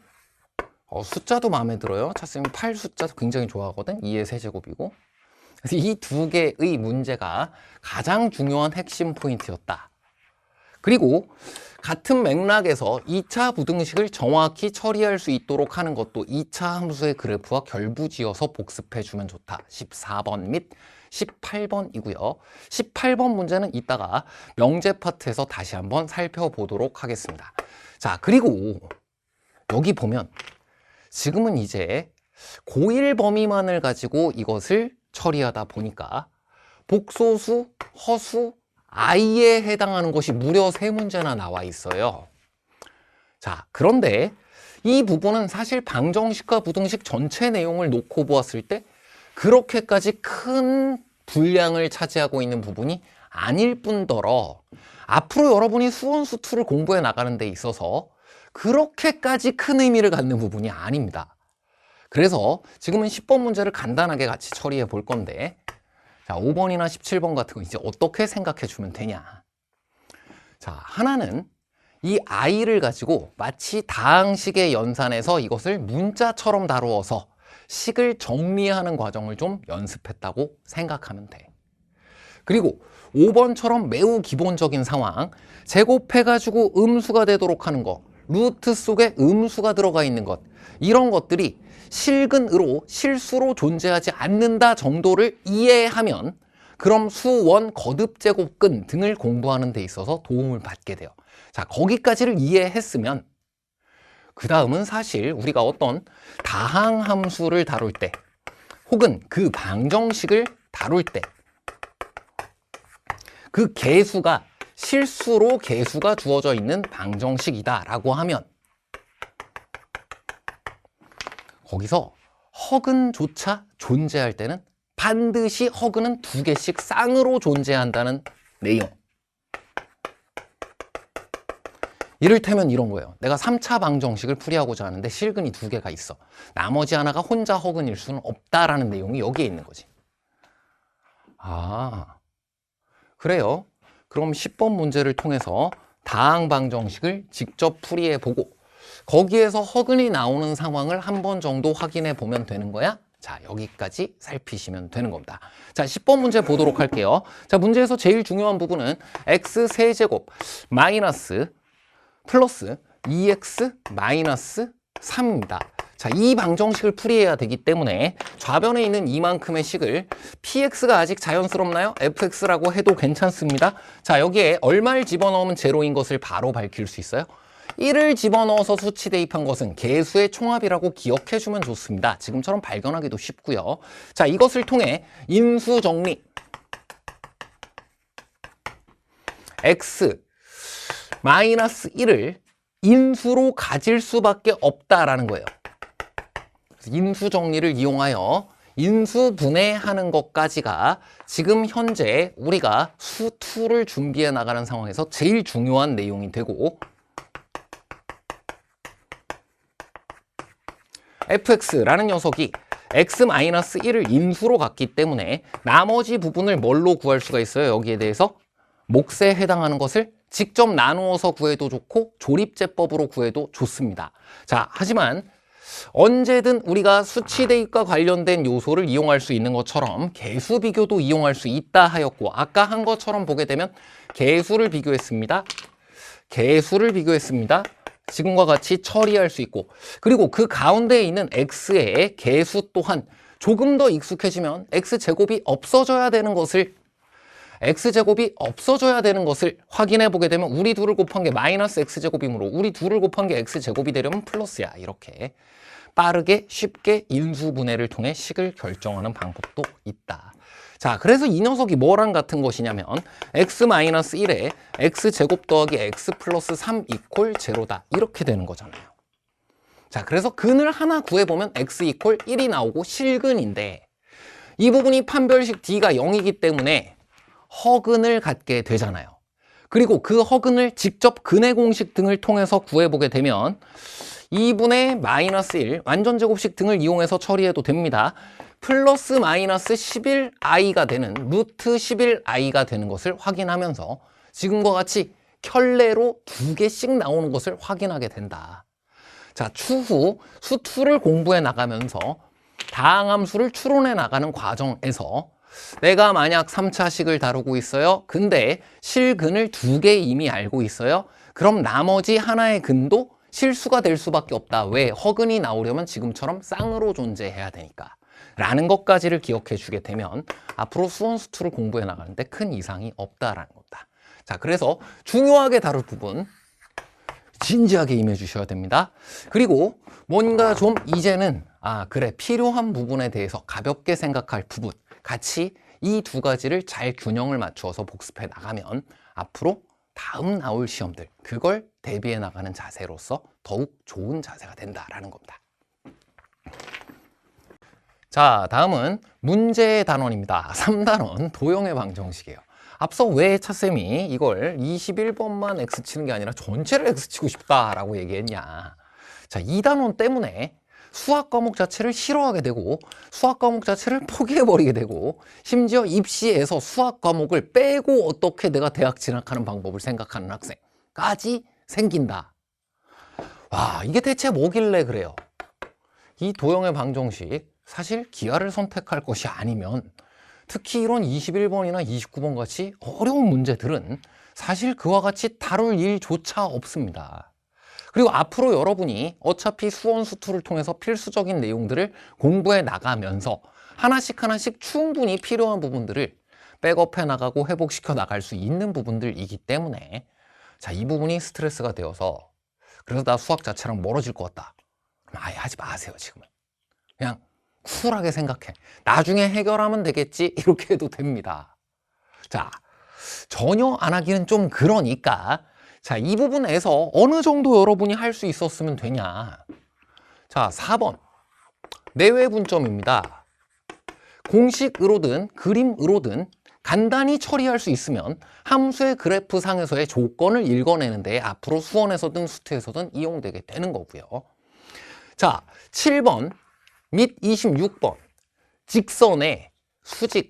숫자도 마음에 들어요. 차쌤이 8 숫자도 굉장히 좋아하거든. 2의 세제곱이고. 그래서 이 두 개의 문제가 가장 중요한 핵심 포인트였다. 그리고 같은 맥락에서 2차 부등식을 정확히 처리할 수 있도록 하는 것도 2차 함수의 그래프와 결부지어서 복습해주면 좋다. 14번 및 18번이고요. 18번 문제는 이따가 명제 파트에서 다시 한번 살펴보도록 하겠습니다. 자, 그리고 여기 보면 지금은 이제 고1 범위만을 가지고 이것을 처리하다 보니까 복소수, 허수, i에 해당하는 것이 무려 3문제나 나와 있어요. 자, 그런데 이 부분은 사실 방정식과 부등식 전체 내용을 놓고 보았을 때 그렇게까지 큰 분량을 차지하고 있는 부분이 아닐 뿐더러 앞으로 여러분이 수원, 수투를 공부해 나가는 데 있어서 그렇게까지 큰 의미를 갖는 부분이 아닙니다. 그래서 지금은 10번 문제를 간단하게 같이 처리해 볼 건데, 자, 5번이나 17번 같은 거 이제 어떻게 생각해 주면 되냐. 자, 하나는 이 i를 가지고 마치 다항식의 연산에서 이것을 문자처럼 다루어서 식을 정리하는 과정을 좀 연습했다고 생각하면 돼. 그리고 5번처럼 매우 기본적인 상황, 제곱해가지고 음수가 되도록 하는 거, 루트 속에 음수가 들어가 있는 것, 이런 것들이 실근으로 실수로 존재하지 않는다 정도를 이해하면 그럼 수원, 거듭제곱근 등을 공부하는 데 있어서 도움을 받게 돼요. 자, 거기까지를 이해했으면 그 다음은 사실 우리가 어떤 다항함수를 다룰 때 혹은 그 방정식을 다룰 때 그 개수가 실수로 개수가 주어져 있는 방정식이다 라고 하면 거기서 허근조차 존재할 때는 반드시 허근은 2개씩 쌍으로 존재한다는 내용. 이를테면 이런 거예요. 내가 3차 방정식을 풀이하고자 하는데 실근이 2개가 있어. 나머지 하나가 혼자 허근일 수는 없다라는 내용이 여기에 있는 거지. 아, 그래요. 그럼 10번 문제를 통해서 다항 방정식을 직접 풀이해보고 거기에서 허근이 나오는 상황을 한 번 정도 확인해 보면 되는 거야. 자, 여기까지 살피시면 되는 겁니다. 자, 10번 문제 보도록 할게요. 자, 문제에서 제일 중요한 부분은 x 세제곱 마이너스 플러스 2x 마이너스 3입니다. 자, 이 방정식을 풀이해야 되기 때문에 좌변에 있는 이만큼의 식을 px가 아직 자연스럽나요? fx라고 해도 괜찮습니다. 자, 여기에 얼마를 집어넣으면 제로인 것을 바로 밝힐 수 있어요? 1을 집어넣어서 수치 대입한 것은 개수의 총합이라고 기억해주면 좋습니다. 지금처럼 발견하기도 쉽고요. 자, 이것을 통해 인수 정리 x 마이너스 1을 인수로 가질 수밖에 없다라는 거예요. 인수 정리를 이용하여 인수분해하는 것까지가 지금 현재 우리가 수2를 준비해 나가는 상황에서 제일 중요한 내용이 되고, fx라는 녀석이 x-1을 인수로 갔기 때문에 나머지 부분을 뭘로 구할 수가 있어요? 여기에 대해서 몫에 해당하는 것을 직접 나누어서 구해도 좋고 조립제법으로 구해도 좋습니다. 자, 하지만 언제든 우리가 수치 대입과 관련된 요소를 이용할 수 있는 것처럼 개수 비교도 이용할 수 있다 하였고, 아까 한 것처럼 보게 되면 개수를 비교했습니다. 지금과 같이 처리할 수 있고, 그리고 그 가운데에 있는 x의 개수 또한 조금 더 익숙해지면 x제곱이 없어져야 되는 것을 확인해 보게 되면 우리 둘을 곱한 게 마이너스 x제곱이므로 우리 둘을 곱한 게 x제곱이 되려면 플러스야. 이렇게 빠르게 쉽게 인수분해를 통해 식을 결정하는 방법도 있다. 자, 그래서 이 녀석이 뭐랑 같은 것이냐면 x-1에 x제곱 더하기 x 플러스 3 이퀄 제로다. 이렇게 되는 거잖아요. 자, 그래서 근을 하나 구해보면 x 이퀄 1이 나오고 실근인데, 이 부분이 판별식 d가 0이기 때문에 허근을 갖게 되잖아요. 그리고 그 허근을 직접 근의 공식 등을 통해서 구해보게 되면 2분의 마이너스 1 완전제곱식 등을 이용해서 처리해도 됩니다. 플러스 마이너스 11i가 되는 루트 11i가 되는 것을 확인하면서 지금과 같이 켤레로 2개씩 나오는 것을 확인하게 된다. 자, 추후 수2를 공부해 나가면서 다항함수를 추론해 나가는 과정에서 내가 만약 3차식을 다루고 있어요. 근데 실근을 2개 이미 알고 있어요. 그럼 나머지 하나의 근도 실수가 될 수밖에 없다. 왜? 허근이 나오려면 지금처럼 쌍으로 존재해야 되니까. 라는 것까지를 기억해 주게 되면 앞으로 수원 수투를 공부해 나가는데 큰 이상이 없다라는 겁니다. 자, 그래서 중요하게 다룰 부분 진지하게 임해 주셔야 됩니다. 그리고 뭔가 좀 이제는 그래, 필요한 부분에 대해서 가볍게 생각할 부분, 같이 이 두 가지를 잘 균형을 맞추어서 복습해 나가면 앞으로 다음 나올 시험들, 그걸 대비해 나가는 자세로서 더욱 좋은 자세가 된다라는 겁니다. 자, 다음은 문제의 단원입니다. 3단원 도형의 방정식이에요. 앞서 왜 차쌤이 이걸 21번만 X 치는 게 아니라 전체를 X 치고 싶다라고 얘기했냐. 자, 이 단원 때문에 수학 과목 자체를 싫어하게 되고 수학 과목 자체를 포기해버리게 되고 심지어 입시에서 수학 과목을 빼고 어떻게 내가 대학 진학하는 방법을 생각하는 학생까지 생긴다. 와, 이게 대체 뭐길래 그래요? 이 도형의 방정식 사실 기하를 선택할 것이 아니면 특히 이런 21번이나 29번 같이 어려운 문제들은 사실 그와 같이 다룰 일조차 없습니다. 그리고 앞으로 여러분이 어차피 수원 수투를 통해서 필수적인 내용들을 공부해 나가면서 하나씩 충분히 필요한 부분들을 백업해 나가고 회복시켜 나갈 수 있는 부분들이기 때문에 자, 이 부분이 스트레스가 되어서 그래서 나 수학 자체랑 멀어질 것 같다. 그럼 아예 하지 마세요, 지금은. 그냥 쿨하게 생각해. 나중에 해결하면 되겠지. 이렇게 해도 됩니다. 자, 전혀 안 하기는 좀 그러니까 자, 이 부분에서 어느 정도 여러분이 할 수 있었으면 되냐. 자, 4번 내외 분점입니다. 공식으로든 그림으로든 간단히 처리할 수 있으면 함수의 그래프 상에서의 조건을 읽어내는데 앞으로 수원에서든 수투에서든 이용되게 되는 거고요. 자, 7번 및 26번 직선의 수직,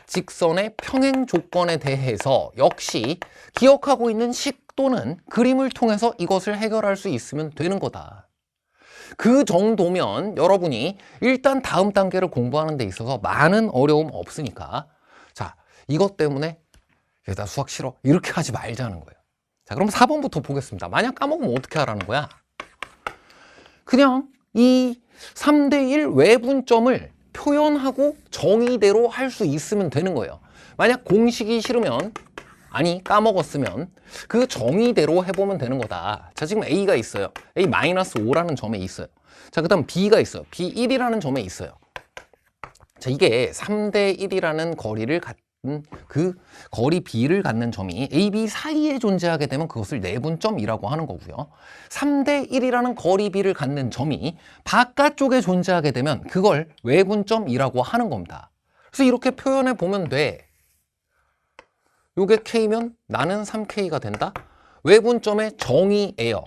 직선의 평행 조건에 대해서 역시 기억하고 있는 식 또는 그림을 통해서 이것을 해결할 수 있으면 되는 거다. 그 정도면 여러분이 일단 다음 단계를 공부하는 데 있어서 많은 어려움 없으니까 자, 이것 때문에 나 수학 싫어 이렇게 하지 말자는 거예요. 자, 그럼 4번부터 보겠습니다. 만약 까먹으면 어떻게 하라는 거야? 그냥 이 3대1 외분점을 표현하고 정의대로 할 수 있으면 되는 거예요. 만약 공식이 싫으면 아니 까먹었으면 그 정의대로 해보면 되는 거다. 자, 지금 A가 있어요. A-5라는 점에 있어요. 자, 그 다음 B가 있어요. B1이라는 점에 있어요. 자, 이게 3대1이라는 거리를 그 거리 B를 갖는 점이 A, B 사이에 존재하게 되면 그것을 내분점이라고 하는 거고요. 3대 1이라는 거리 B를 갖는 점이 바깥쪽에 존재하게 되면 그걸 외분점이라고 하는 겁니다. 그래서 이렇게 표현해 보면 돼. 요게 K면 나는 3K가 된다? 외분점의 정의예요.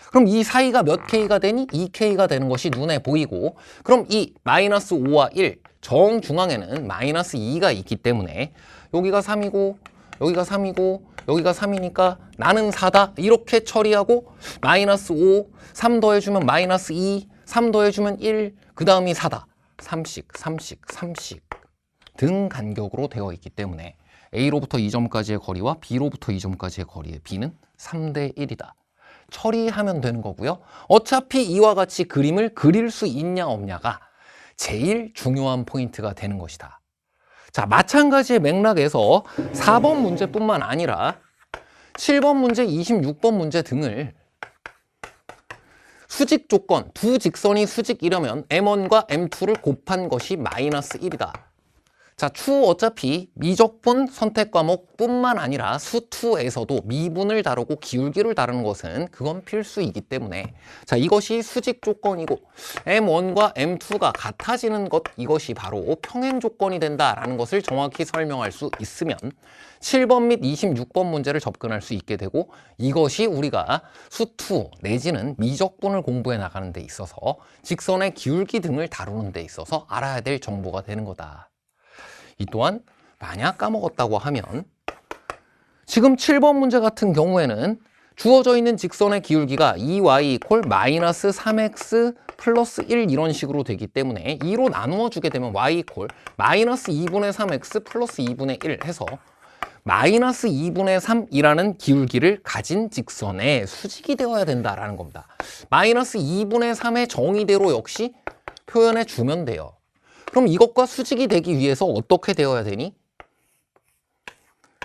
그럼 이 사이가 몇 K가 되니? 2K가 되는 것이 눈에 보이고, 그럼 이 마이너스 5와 1, 정중앙에는 마이너스 2가 있기 때문에 여기가 3이고 여기가 3이고 여기가 3이니까 나는 4다 이렇게 처리하고 마이너스 5, 3 더해주면 마이너스 2, 3 더해주면 1, 그 다음이 4다. 3씩, 3씩, 3씩 등 간격으로 되어 있기 때문에 A로부터 이 점까지의 거리와 B로부터 이 점까지의 거리의 B는 3대 1이다. 처리하면 되는 거고요. 어차피 이와 같이 그림을 그릴 수 있냐 없냐가 제일 중요한 포인트가 되는 것이다. 자, 마찬가지의 맥락에서 4번 문제뿐만 아니라 7번 문제, 26번 문제 등을 수직 조건, 두 직선이 수직이려면 M1과 M2를 곱한 것이 마이너스 1이다. 자, 추후 어차피 미적분 선택 과목뿐만 아니라 수2에서도 미분을 다루고 기울기를 다루는 것은 그건 필수이기 때문에 자, 이것이 수직 조건이고 M1과 M2가 같아지는 것, 이것이 바로 평행 조건이 된다라는 것을 정확히 설명할 수 있으면 7번 및 26번 문제를 접근할 수 있게 되고 이것이 우리가 수2 내지는 미적분을 공부해 나가는 데 있어서 직선의 기울기 등을 다루는 데 있어서 알아야 될 정보가 되는 거다. 이 또한 만약 까먹었다고 하면 지금 7번 문제 같은 경우에는 주어져 있는 직선의 기울기가 2y = 마이너스 3x 플러스 1 이런 식으로 되기 때문에 2로 나누어 주게 되면 y = 마이너스 2분의 3x 플러스 2분의 1 해서 마이너스 2분의 3이라는 기울기를 가진 직선의 수직이 되어야 된다라는 겁니다. 마이너스 2분의 3의 정의대로 역시 표현해 주면 돼요. 그럼 이것과 수직이 되기 위해서 어떻게 되어야 되니?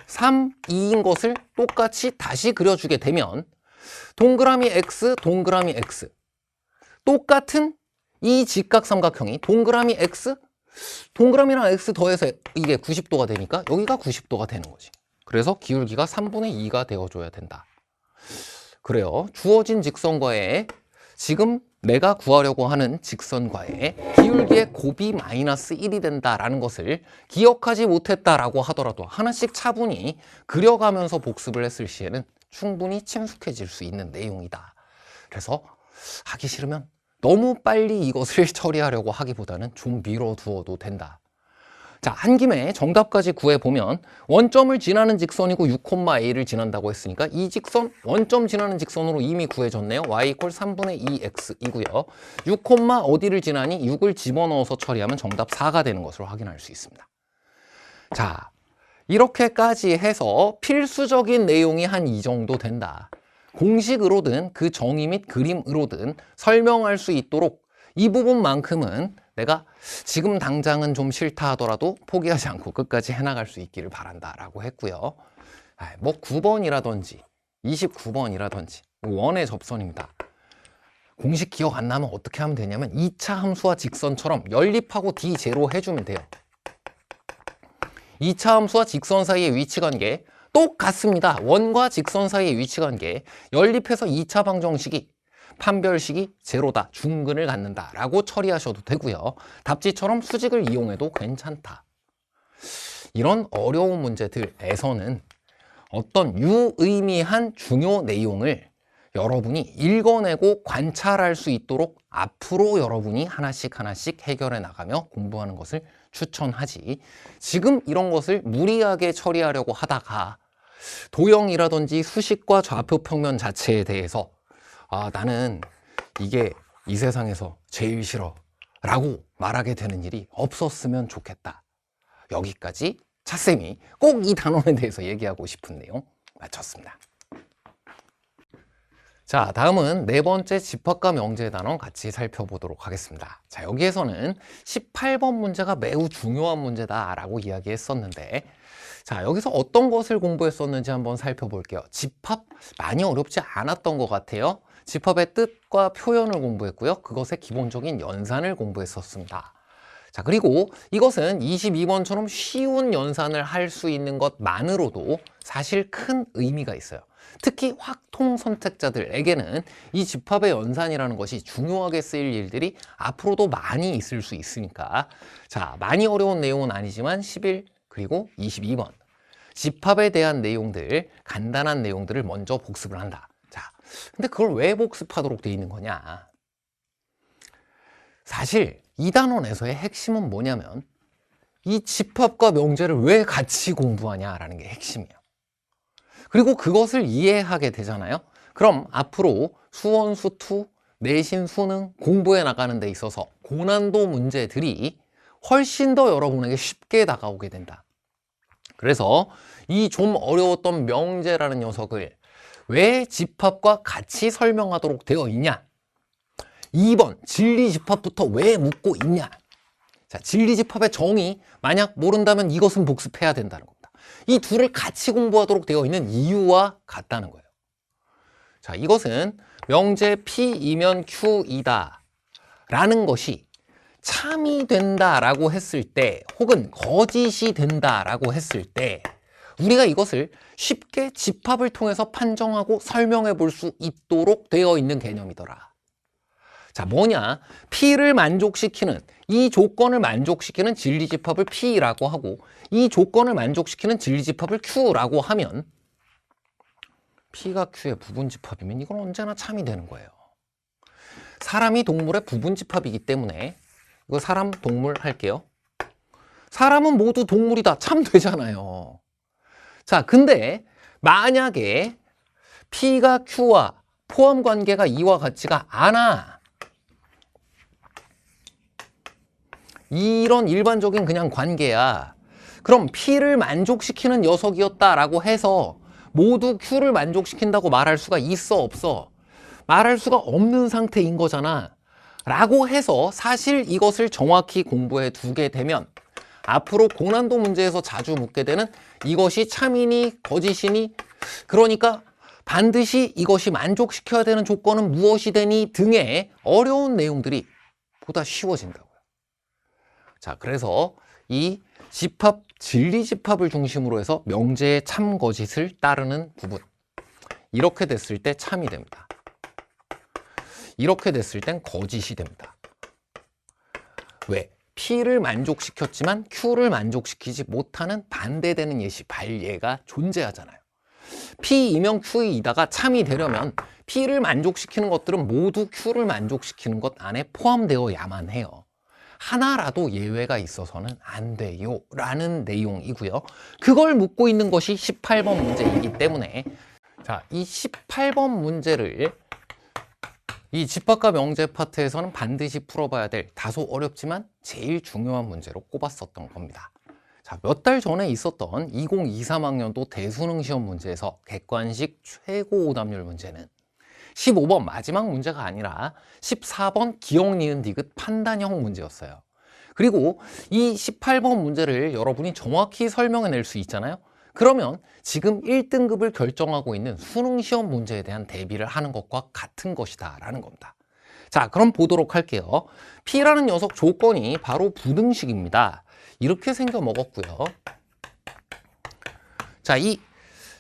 3, 2인 것을 똑같이 다시 그려주게 되면 동그라미 X, 동그라미 X 똑같은 이 직각삼각형이 동그라미 X, 동그라미랑 X 더해서 이게 90도가 되니까 여기가 90도가 되는 거지. 그래서 기울기가 3분의 2가 되어줘야 된다. 그래요. 주어진 직선과의 지금 내가 구하려고 하는 직선과의 기울기의 곱이 마이너스 1이 된다라는 것을 기억하지 못했다라고 하더라도 하나씩 차분히 그려가면서 복습을 했을 시에는 충분히 친숙해질 수 있는 내용이다. 그래서 하기 싫으면 너무 빨리 이것을 처리하려고 하기보다는 좀 미뤄두어도 된다. 자, 한 김에 정답까지 구해보면 원점을 지나는 직선이고 6,a를 지난다고 했으니까 이 직선 원점 지나는 직선으로 이미 구해졌네요. y = 3분의 2x이고요. 6, 어디를 지나니 6을 집어넣어서 처리하면 정답 4가 되는 것으로 확인할 수 있습니다. 자, 이렇게까지 해서 필수적인 내용이 한 이 정도 된다. 공식으로든 그 정의 및 그림으로든 설명할 수 있도록 이 부분만큼은 내가 지금 당장은 좀 싫다 하더라도 포기하지 않고 끝까지 해나갈 수 있기를 바란다라고 했고요. 뭐 9번이라든지 29번이라든지 원의 접선입니다. 공식 기억 안 나면 어떻게 하면 되냐면 2차 함수와 직선처럼 연립하고 D0 해주면 돼요. 2차 함수와 직선 사이의 위치관계 똑같습니다. 원과 직선 사이의 위치관계 연립해서 2차 방정식이 판별식이 제로다, 중근을 갖는다 라고 처리하셔도 되고요. 답지처럼 수직을 이용해도 괜찮다. 이런 어려운 문제들에서는 어떤 유의미한 중요 내용을 여러분이 읽어내고 관찰할 수 있도록 앞으로 여러분이 하나씩 해결해 나가며 공부하는 것을 추천하지, 지금 이런 것을 무리하게 처리하려고 하다가 도형이라든지 수식과 좌표 평면 자체에 대해서 나는 이게 이 세상에서 제일 싫어 라고 말하게 되는 일이 없었으면 좋겠다. 여기까지 차쌤이 꼭 이 단원에 대해서 얘기하고 싶은 내용 마쳤습니다. 자, 다음은 네 번째 집합과 명제의 단원 같이 살펴보도록 하겠습니다. 자, 여기에서는 18번 문제가 매우 중요한 문제다라고 이야기했었는데, 자, 여기서 어떤 것을 공부했었는지 한번 살펴볼게요. 집합 많이 어렵지 않았던 것 같아요. 집합의 뜻과 표현을 공부했고요. 그것의 기본적인 연산을 공부했었습니다. 자, 그리고 이것은 22번처럼 쉬운 연산을 할 수 있는 것만으로도 사실 큰 의미가 있어요. 특히 확통 선택자들에게는 이 집합의 연산이라는 것이 중요하게 쓰일 일들이 앞으로도 많이 있을 수 있으니까, 자, 많이 어려운 내용은 아니지만 11 그리고 22번 집합에 대한 내용들, 간단한 내용들을 먼저 복습을 한다. 자, 근데 그걸 왜 복습하도록 돼 있는 거냐? 사실 이 단원에서의 핵심은 뭐냐면 이 집합과 명제를 왜 같이 공부하냐라는 게 핵심이에요. 그리고 그것을 이해하게 되잖아요. 그럼 앞으로 수원, 수투, 내신, 수능 공부해 나가는 데 있어서 고난도 문제들이 훨씬 더 여러분에게 쉽게 다가오게 된다. 그래서 이 좀 어려웠던 명제라는 녀석을 왜 집합과 같이 설명하도록 되어 있냐? 2번 진리집합부터 왜 묻고 있냐? 자, 진리집합의 정의 만약 모른다면 이것은 복습해야 된다는 겁니다. 이 둘을 같이 공부하도록 되어 있는 이유와 같다는 거예요. 자, 이것은 명제 P이면 Q이다 라는 것이 참이 된다라고 했을 때 혹은 거짓이 된다라고 했을 때 우리가 이것을 쉽게 집합을 통해서 판정하고 설명해 볼 수 있도록 되어 있는 개념이더라. 자, 뭐냐? P를 만족시키는, 이 조건을 만족시키는 진리집합을 P라고 하고 이 조건을 만족시키는 진리집합을 Q라고 하면 P가 Q의 부분집합이면 이건 언제나 참이 되는 거예요. 사람이 동물의 부분집합이기 때문에 이거 사람, 동물 할게요. 사람은 모두 동물이다. 참 되잖아요. 자, 근데 만약에 P가 Q와 포함 관계가 이와 같지가 않아. 이런 일반적인 그냥 관계야. 그럼 P를 만족시키는 녀석이었다라고 해서 모두 Q를 만족시킨다고 말할 수가 있어, 없어? 말할 수가 없는 상태인 거잖아. 라고 해서 사실 이것을 정확히 공부해 두게 되면 앞으로 고난도 문제에서 자주 묻게 되는 이것이 참이니 거짓이니, 그러니까 반드시 이것이 만족시켜야 되는 조건은 무엇이 되니 등의 어려운 내용들이 보다 쉬워진다고요. 자, 그래서 이 집합, 진리집합을 중심으로 해서 명제의 참 거짓을 따르는 부분, 이렇게 됐을 때 참이 됩니다. 이렇게 됐을 땐 거짓이 됩니다. 왜? P를 만족시켰지만 Q를 만족시키지 못하는 반대되는 예시, 발예가 존재하잖아요. P이면 Q이다가 참이 되려면 P를 만족시키는 것들은 모두 Q를 만족시키는 것 안에 포함되어야만 해요. 하나라도 예외가 있어서는 안 돼요 라는 내용이고요. 그걸 묻고 있는 것이 18번 문제이기 때문에, 자, 이 18번 문제를 이 집합과 명제 파트에서는 반드시 풀어봐야 될 다소 어렵지만 제일 중요한 문제로 꼽았었던 겁니다. 자, 몇 달 전에 있었던 2023학년도 대수능 시험 문제에서 객관식 최고 오답률 문제는 15번 마지막 문제가 아니라 14번 기억, 니은, 디귿 판단형 문제였어요. 그리고 이 18번 문제를 여러분이 정확히 설명해낼 수 있잖아요. 그러면 지금 1등급을 결정하고 있는 수능 시험 문제에 대한 대비를 하는 것과 같은 것이다 라는 겁니다. 자, 그럼 보도록 할게요. P라는 녀석 조건이 바로 부등식입니다. 이렇게 생겨 먹었고요. 자, 이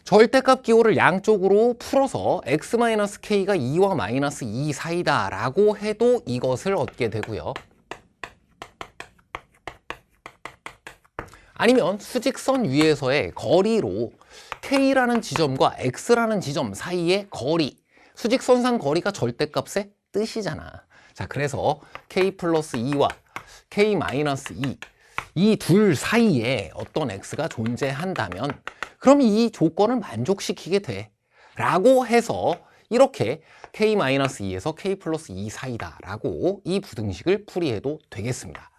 절대값 기호를 양쪽으로 풀어서 x-k가 2와 -2 사이다 라고 해도 이것을 얻게 되고요. 아니면 수직선 위에서의 거리로 K라는 지점과 X라는 지점 사이의 거리, 수직선상 거리가 절대값의 뜻이잖아. 자, 그래서 K 플러스 2와 K 마이너스 2, 이 둘 사이에 어떤 X가 존재한다면 그럼 이 조건을 만족시키게 돼 라고 해서 이렇게 K-2에서 K 플러스 2 사이다 라고 이 부등식을 풀이해도 되겠습니다.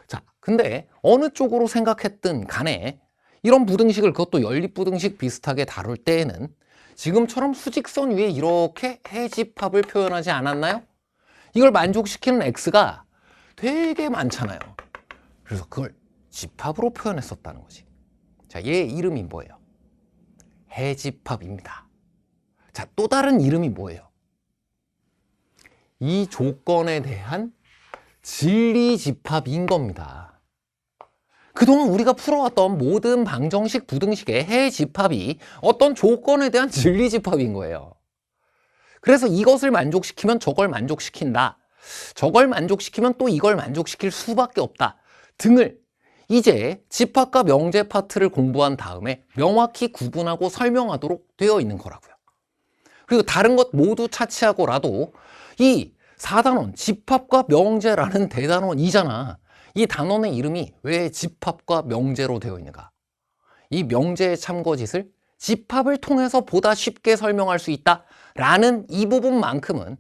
자, 근데 어느 쪽으로 생각했든 간에 이런 부등식을, 그것도 연립부등식 비슷하게 다룰 때에는 지금처럼 수직선 위에 이렇게 해집합을 표현하지 않았나요? 이걸 만족시키는 X가 되게 많잖아요. 그래서 그걸 집합으로 표현했었다는 거지. 자, 얘 이름이 뭐예요? 해집합입니다. 자, 또 다른 이름이 뭐예요? 이 조건에 대한 진리집합인 겁니다. 그동안 우리가 풀어왔던 모든 방정식, 부등식의 해집합이 어떤 조건에 대한 진리집합인 거예요. 그래서 이것을 만족시키면 저걸 만족시킨다. 저걸 만족시키면 또 이걸 만족시킬 수밖에 없다. 등을 이제 집합과 명제 파트를 공부한 다음에 명확히 구분하고 설명하도록 되어 있는 거라고요. 그리고 다른 것 모두 차치하고라도 이 4단원 집합과 명제라는 대단원이잖아. 이 단원의 이름이 왜 집합과 명제로 되어 있는가? 이 명제의 참거짓을 집합을 통해서 보다 쉽게 설명할 수 있다라는 이 부분만큼은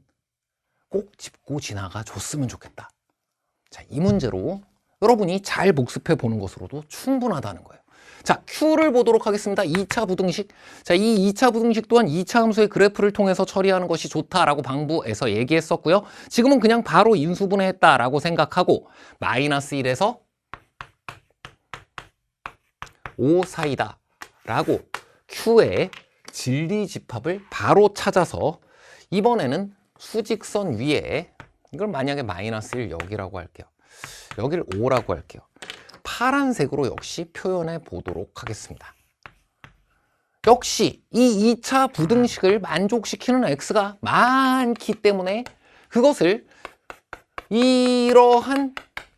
꼭 짚고 지나가 줬으면 좋겠다. 자, 이 문제로 여러분이 잘 복습해 보는 것으로도 충분하다는 거예요. 자, Q를 보도록 하겠습니다. 2차 부등식. 자, 이 2차 부등식 또한 2차 함수의 그래프를 통해서 처리하는 것이 좋다라고 방부에서 얘기했었고요. 지금은 그냥 바로 인수분해했다라고 생각하고 마이너스 1에서 5 사이다 라고 Q의 진리집합을 바로 찾아서 이번에는 수직선 위에 이걸 만약에 마이너스 1 여기라고 할게요. 여기를 5라고 할게요. 파란색으로 역시 표현해 보도록 하겠습니다. 역시 이 2차 부등식을 만족시키는 x가 많기 때문에 그것을 이러한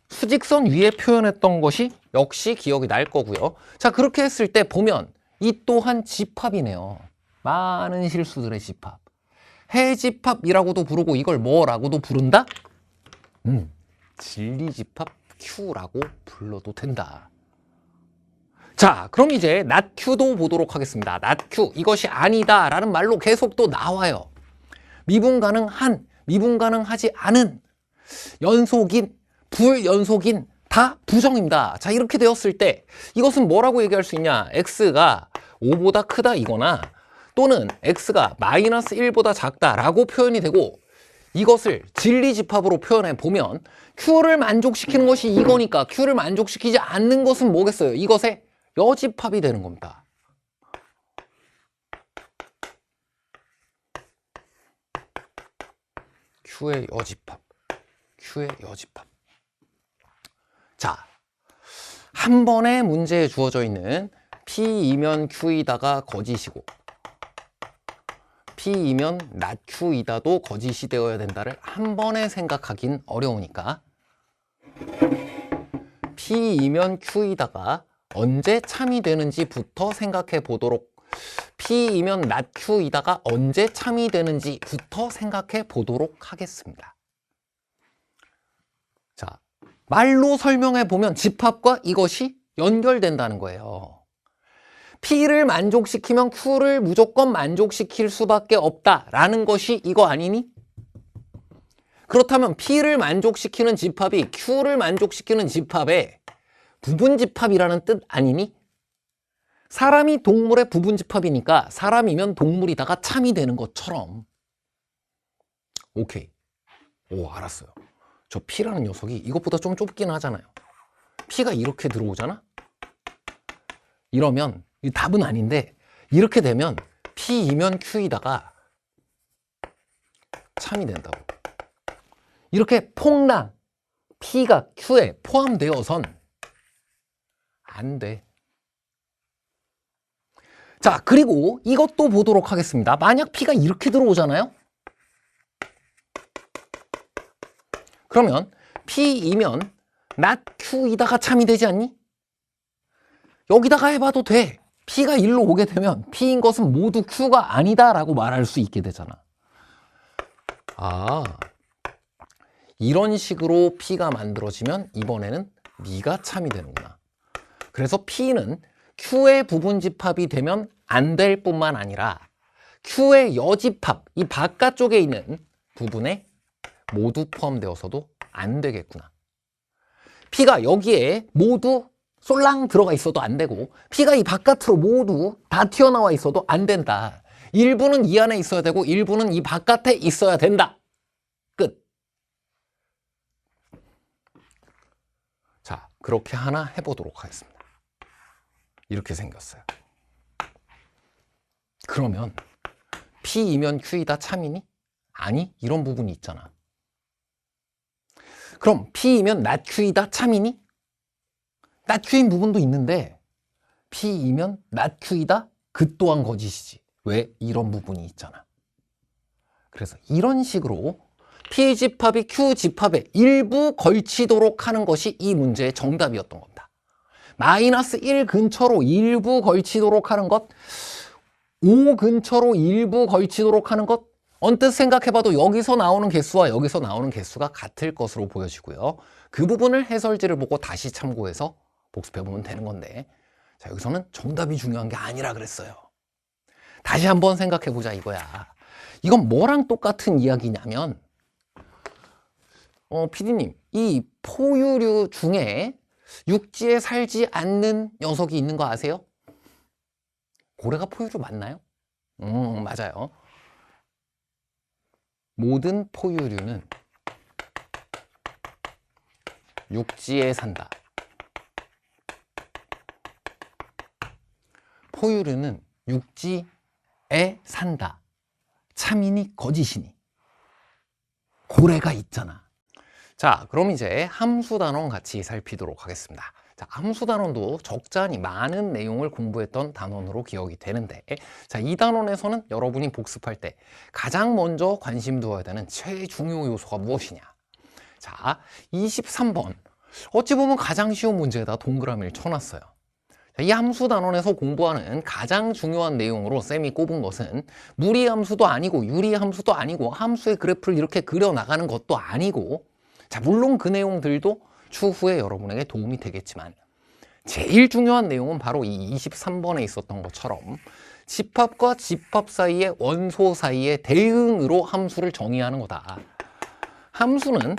수직선 위에 표현했던 것이 역시 기억이 날 거고요. 자, 그렇게 했을 때 보면 이 또한 집합이네요. 많은 실수들의 집합. 해집합이라고도 부르고 이걸 뭐라고도 부른다? 진리집합 Q라고 불러도 된다. 자, 그럼 이제 낫Q도 보도록 하겠습니다. 낫Q, 이것이 아니다 라는 말로 계속 또 나와요. 미분 가능한, 미분 가능하지 않은, 연속인, 불연속인 다 부정입니다. 자, 이렇게 되었을 때 이것은 뭐라고 얘기할 수 있냐? x가 5보다 크다 이거나 또는 x가 마이너스 1보다 작다 라고 표현이 되고 이것을 진리집합으로 표현해 보면 Q를 만족시키는 것이 이거니까 Q를 만족시키지 않는 것은 뭐겠어요? 이것의 여집합이 되는 겁니다. Q의 여집합. Q의 여집합. 자, 한 번의 문제에 주어져 있는 P이면 Q이다가 거짓이고 P이면 not Q이다도 거짓이 되어야 된다를 한 번에 생각하긴 어려우니까 P이면 Q이다가 언제 참이 되는지부터 생각해 보도록 P이면 not Q이다가 언제 참이 되는지부터 생각해 보도록 하겠습니다. 자, 말로 설명해 보면 집합과 이것이 연결된다는 거예요. P를 만족시키면 Q를 무조건 만족시킬 수밖에 없다라는 것이 이거 아니니? 그렇다면 P를 만족시키는 집합이 Q를 만족시키는 집합의 부분집합이라는 뜻 아니니? 사람이 동물의 부분집합이니까 사람이면 동물이다가 참이 되는 것처럼. 오케이. 오, 알았어요. 저 P라는 녀석이 이것보다 좀 좁긴 하잖아요. P가 이렇게 들어오잖아? 이러면 이 답은 아닌데 이렇게 되면 P이면 Q이다가 참이 된다고. 이렇게 폭락 P가 Q에 포함되어선 안 돼. 자, 그리고 이것도 보도록 하겠습니다. 만약 P가 이렇게 들어오잖아요? 그러면 P이면 not Q이다가 참이 되지 않니? 여기다가 해봐도 돼. P가 1로 오게 되면 P인 것은 모두 Q가 아니다 라고 말할 수 있게 되잖아. 아, 이런 식으로 P가 만들어지면 이번에는 미가 참이 되는구나. 그래서 P는 Q의 부분집합이 되면 안 될 뿐만 아니라 Q의 여집합, 이 바깥쪽에 있는 부분에 모두 포함되어서도 안 되겠구나. P가 여기에 모두 솔랑 들어가 있어도 안 되고 P가 이 바깥으로 모두 다 튀어나와 있어도 안 된다. 일부는 이 안에 있어야 되고 일부는 이 바깥에 있어야 된다. 끝. 자, 그렇게 하나 해보도록 하겠습니다. 이렇게 생겼어요. 그러면 P이면 Q이다 참이니? 아니, 이런 부분이 있잖아. 그럼 P이면 낮추이다 참이니? 낮추인 부분도 있는데 P이면 낮추이다 그 또한 거짓이지. 왜? 이런 부분이 있잖아. 그래서 이런 식으로 P집합이 Q집합에 일부 걸치도록 하는 것이 이 문제의 정답이었던 겁니다. 마이너스 1 근처로 일부 걸치도록 하는 것, 5 근처로 일부 걸치도록 하는 것, 언뜻 생각해봐도 여기서 나오는 개수와 여기서 나오는 개수가 같을 것으로 보여지고요. 그 부분을 해설지를 보고 다시 참고해서 복습해보면 되는 건데, 자, 여기서는 정답이 중요한 게 아니라 그랬어요. 다시 한번 생각해보자 이거야. 이건 뭐랑 똑같은 이야기냐면, PD님, 이 포유류 중에 육지에 살지 않는 녀석이 있는 거 아세요? 고래가 포유류 맞나요? 맞아요. 모든 포유류는 육지에 산다. 포유류는 육지에 산다. 참이니 거짓이니? 고래가 있잖아. 자, 그럼 이제 함수단원 같이 살피도록 하겠습니다. 자, 함수단원도 적잖이 많은 내용을 공부했던 단원으로 기억이 되는데, 자, 이 단원에서는 여러분이 복습할 때 가장 먼저 관심 두어야 되는 최중요 요소가 무엇이냐? 자, 23번. 어찌 보면 가장 쉬운 문제에다 동그라미를 쳐놨어요. 자, 이 함수단원에서 공부하는 가장 중요한 내용으로 쌤이 꼽은 것은 무리함수도 아니고 유리함수도 아니고 함수의 그래프를 이렇게 그려나가는 것도 아니고, 자, 물론 그 내용들도 추후에 여러분에게 도움이 되겠지만 제일 중요한 내용은 바로 이 23번에 있었던 것처럼 집합과 집합 사이의 원소 사이의 대응으로 함수를 정의하는 거다. 함수는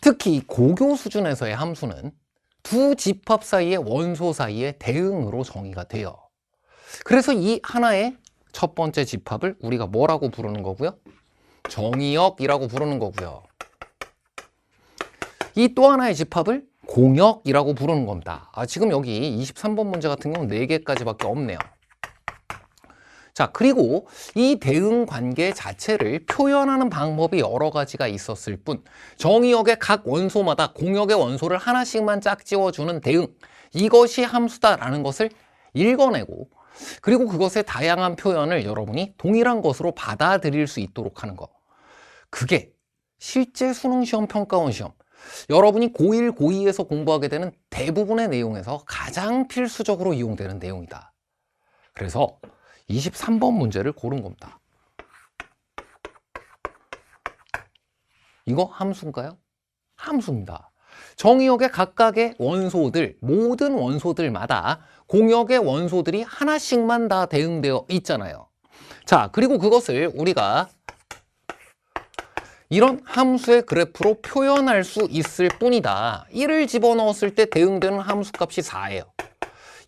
특히 고교 수준에서의 함수는 두 집합 사이의 원소 사이의 대응으로 정의가 돼요. 그래서 이 하나의 첫 번째 집합을 우리가 뭐라고 부르는 거고요? 정의역이라고 부르는 거고요. 이 또 하나의 집합을 공역이라고 부르는 겁니다. 지금 여기 23번 문제 같은 경우는 4개까지밖에 없네요. 자, 그리고 이 대응 관계 자체를 표현하는 방법이 여러 가지가 있었을 뿐 정의역의 각 원소마다 공역의 원소를 하나씩만 짝지워주는 대응, 이것이 함수다라는 것을 읽어내고, 그리고 그것의 다양한 표현을 여러분이 동일한 것으로 받아들일 수 있도록 하는 것, 그게 실제 수능시험, 평가원 시험, 여러분이 고1, 고2에서 공부하게 되는 대부분의 내용에서 가장 필수적으로 이용되는 내용이다. 그래서 23번 문제를 고른 겁니다. 이거 함수인가요? 함수입니다. 정의역의 각각의 원소들, 모든 원소들마다 공역의 원소들이 하나씩만 다 대응되어 있잖아요. 자, 그리고 그것을 우리가 이런 함수의 그래프로 표현할 수 있을 뿐이다. 1을 집어넣었을 때 대응되는 함수값이 4예요.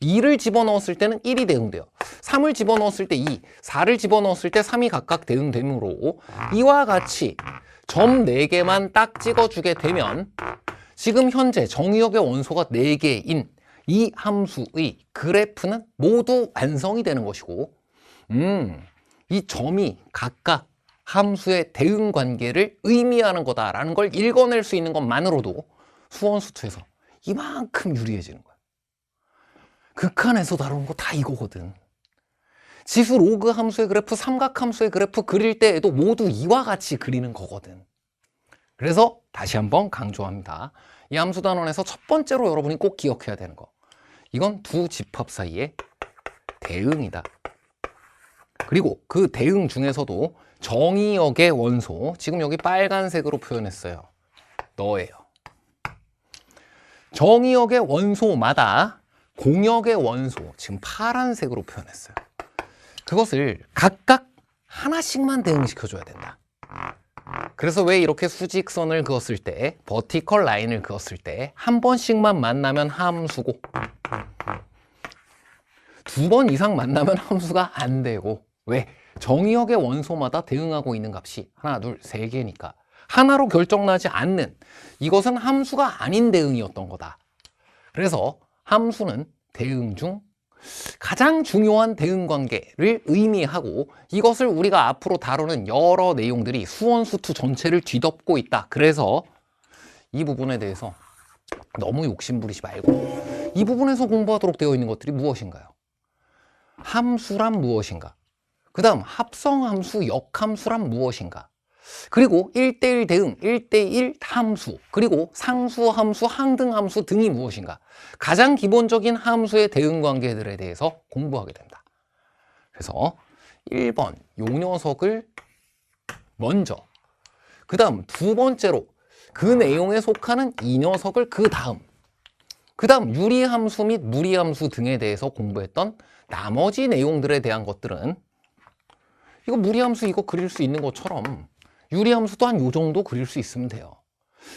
2를 집어넣었을 때는 1이 대응돼요. 3을 집어넣었을 때 2, 4를 집어넣었을 때 3이 각각 대응되므로 이와 같이 점 4개만 딱 찍어주게 되면 지금 현재 정의역의 원소가 4개인 이 함수의 그래프는 모두 완성이 되는 것이고, 이 점이 각각 함수의 대응 관계를 의미하는 거다라는 걸 읽어낼 수 있는 것만으로도 수원수투에서 이만큼 유리해지는 거야. 극한에서 다루는 거 다 이거거든. 지수 로그 함수의 그래프, 삼각 함수의 그래프 그릴 때에도 모두 이와 같이 그리는 거거든. 그래서 다시 한번 강조합니다. 이 함수단원에서 첫 번째로 여러분이 꼭 기억해야 되는 거, 이건 두 집합 사이의 대응이다. 그리고 그 대응 중에서도 정의역의 원소, 지금 여기 빨간색으로 표현했어요. 너예요. 정의역의 원소마다 공역의 원소, 지금 파란색으로 표현했어요. 그것을 각각 하나씩만 대응시켜줘야 된다. 그래서 왜 이렇게 수직선을 그었을 때, 버티컬 라인을 그었을 때 한 번씩만 만나면 함수고 2번 이상 만나면 함수가 안 되고, 왜? 정의역의 원소마다 대응하고 있는 값이 하나, 둘, 3개니까 하나로 결정나지 않는, 이것은 함수가 아닌 대응이었던 거다. 그래서 함수는 대응 중 가장 중요한 대응관계를 의미하고 이것을 우리가 앞으로 다루는 여러 내용들이 수원수투 전체를 뒤덮고 있다. 그래서 이 부분에 대해서 너무 욕심부리지 말고 이 부분에서 공부하도록 되어 있는 것들이 무엇인가요? 함수란 무엇인가? 그 다음 합성함수, 역함수란 무엇인가? 그리고 1대1 대응, 1대1 함수, 그리고 상수함수, 항등함수 등이 무엇인가? 가장 기본적인 함수의 대응 관계들에 대해서 공부하게 됩니다. 그래서 1번 요 녀석을 먼저, 그 다음 두 번째로 그 내용에 속하는 이 녀석을 그 다음 유리함수 및 무리함수 등에 대해서 공부했던 나머지 내용들에 대한 것들은 이거 무리함수 이거 그릴 수 있는 것처럼 유리함수도 한 요 정도 그릴 수 있으면 돼요.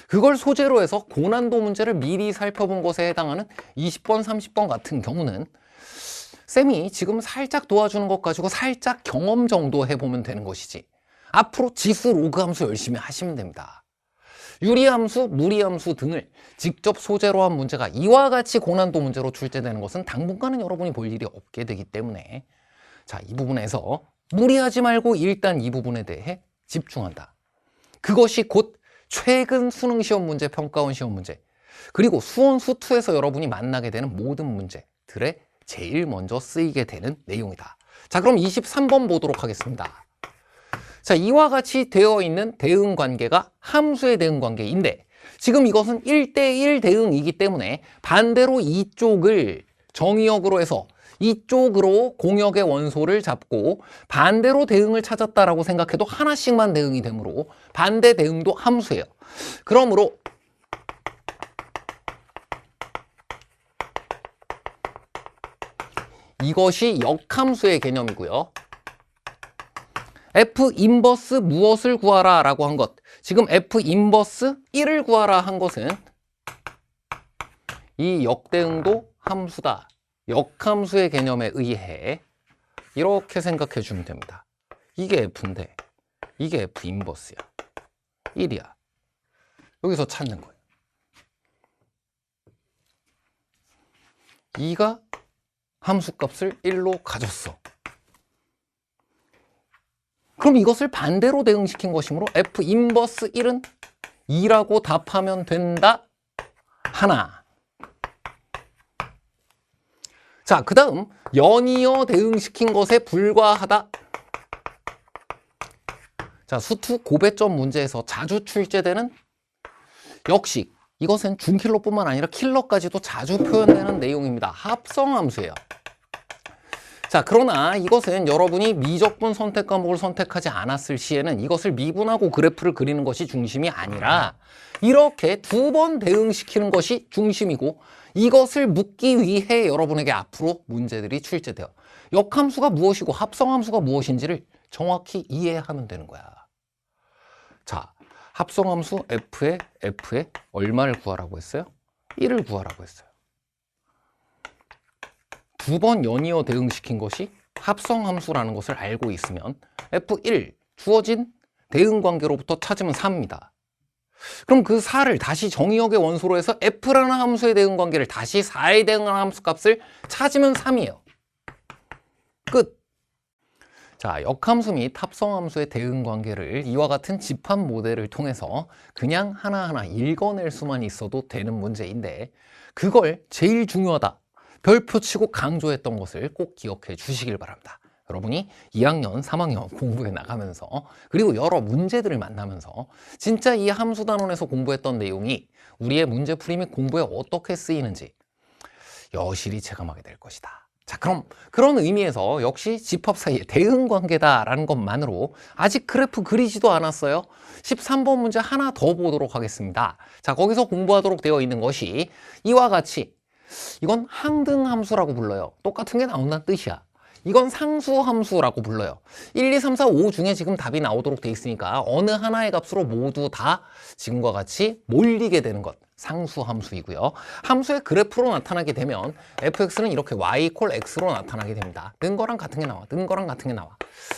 그걸 소재로 해서 고난도 문제를 미리 살펴본 것에 해당하는 20번, 30번 같은 경우는 쌤이 지금 살짝 도와주는 것 가지고 살짝 경험 정도 해보면 되는 것이지 앞으로 지수, 로그 함수 열심히 하시면 됩니다. 유리함수, 무리함수 등을 직접 소재로 한 문제가 이와 같이 고난도 문제로 출제되는 것은 당분간은 여러분이 볼 일이 없게 되기 때문에 자, 이 부분에서 무리하지 말고 일단 이 부분에 대해 집중한다. 그것이 곧 최근 수능 시험 문제, 평가원 시험 문제, 그리고 수원 수투에서 여러분이 만나게 되는 모든 문제들에 제일 먼저 쓰이게 되는 내용이다. 자, 그럼 23번 보도록 하겠습니다. 자, 이와 같이 되어 있는 대응 관계가 함수의 대응 관계인데 지금 이것은 1대1 대응이기 때문에 반대로 이쪽을 정의역으로 해서 이쪽으로 공역의 원소를 잡고 반대로 대응을 찾았다라고 생각해도 하나씩만 대응이 되므로 반대 대응도 함수예요. 그러므로 이것이 역함수의 개념이고요. F 인버스 무엇을 구하라 라고 한 것, 지금 F 인버스 1을 구하라 한 것은 이 역대응도 함수다. 역함수의 개념에 의해 이렇게 생각해 주면 됩니다. 이게 F인데 이게 F 인버스야. 1이야. 여기서 찾는 거예요. 2가 함수값을 1로 가졌어. 그럼 이것을 반대로 대응시킨 것이므로 F 인버스 1은 2라고 답하면 된다. 하나. 자, 그 다음 연이어 대응시킨 것에 불과하다. 자, 수투 고배점 문제에서 자주 출제되는 역시 이것은 준킬러뿐만 아니라 킬러까지도 자주 표현되는 내용입니다. 합성함수예요. 자, 그러나 이것은 여러분이 미적분 선택 과목을 선택하지 않았을 시에는 이것을 미분하고 그래프를 그리는 것이 중심이 아니라 이렇게 두 번 대응시키는 것이 중심이고 이것을 묻기 위해 여러분에게 앞으로 문제들이 출제돼요. 역함수가 무엇이고 합성함수가 무엇인지를 정확히 이해하면 되는 거야. 자, 합성함수 F에 얼마를 구하라고 했어요? 1을 구하라고 했어요. 두 번 연이어 대응시킨 것이 합성함수라는 것을 알고 있으면 F1 주어진 대응관계로부터 찾으면 4입니다. 그럼 그 4를 다시 정의역의 원소로 해서 F라는 함수의 대응관계를 다시 4에 대응하는 함수값을 찾으면 3이에요. 끝! 자, 역함수 및 합성함수의 대응관계를 이와 같은 집합 모델을 통해서 그냥 하나하나 읽어낼 수만 있어도 되는 문제인데 그걸 제일 중요하다. 별표 치고 강조했던 것을 꼭 기억해 주시길 바랍니다. 여러분이 2학년, 3학년 공부해 나가면서 그리고 여러 문제들을 만나면서 진짜 이 함수단원에서 공부했던 내용이 우리의 문제풀이 및 공부에 어떻게 쓰이는지 여실히 체감하게 될 것이다. 자, 그럼 그런 의미에서 역시 집합 사이의 대응관계다라는 것만으로 아직 그래프 그리지도 않았어요. 13번 문제 하나 더 보도록 하겠습니다. 자, 거기서 공부하도록 되어 있는 것이 이와 같이 이건 항등함수라고 불러요. 똑같은 게 나온다는 뜻이야. 이건 상수함수라고 불러요. 1, 2, 3, 4, 5 중에 지금 답이 나오도록 돼 있으니까 어느 하나의 값으로 모두 다 지금과 같이 몰리게 되는 것. 상수함수이고요. 함수의 그래프로 나타나게 되면 fx는 이렇게 y = x로 나타나게 됩니다. 는 거랑 같은 게 나와. 는 거랑 같은 게 나와.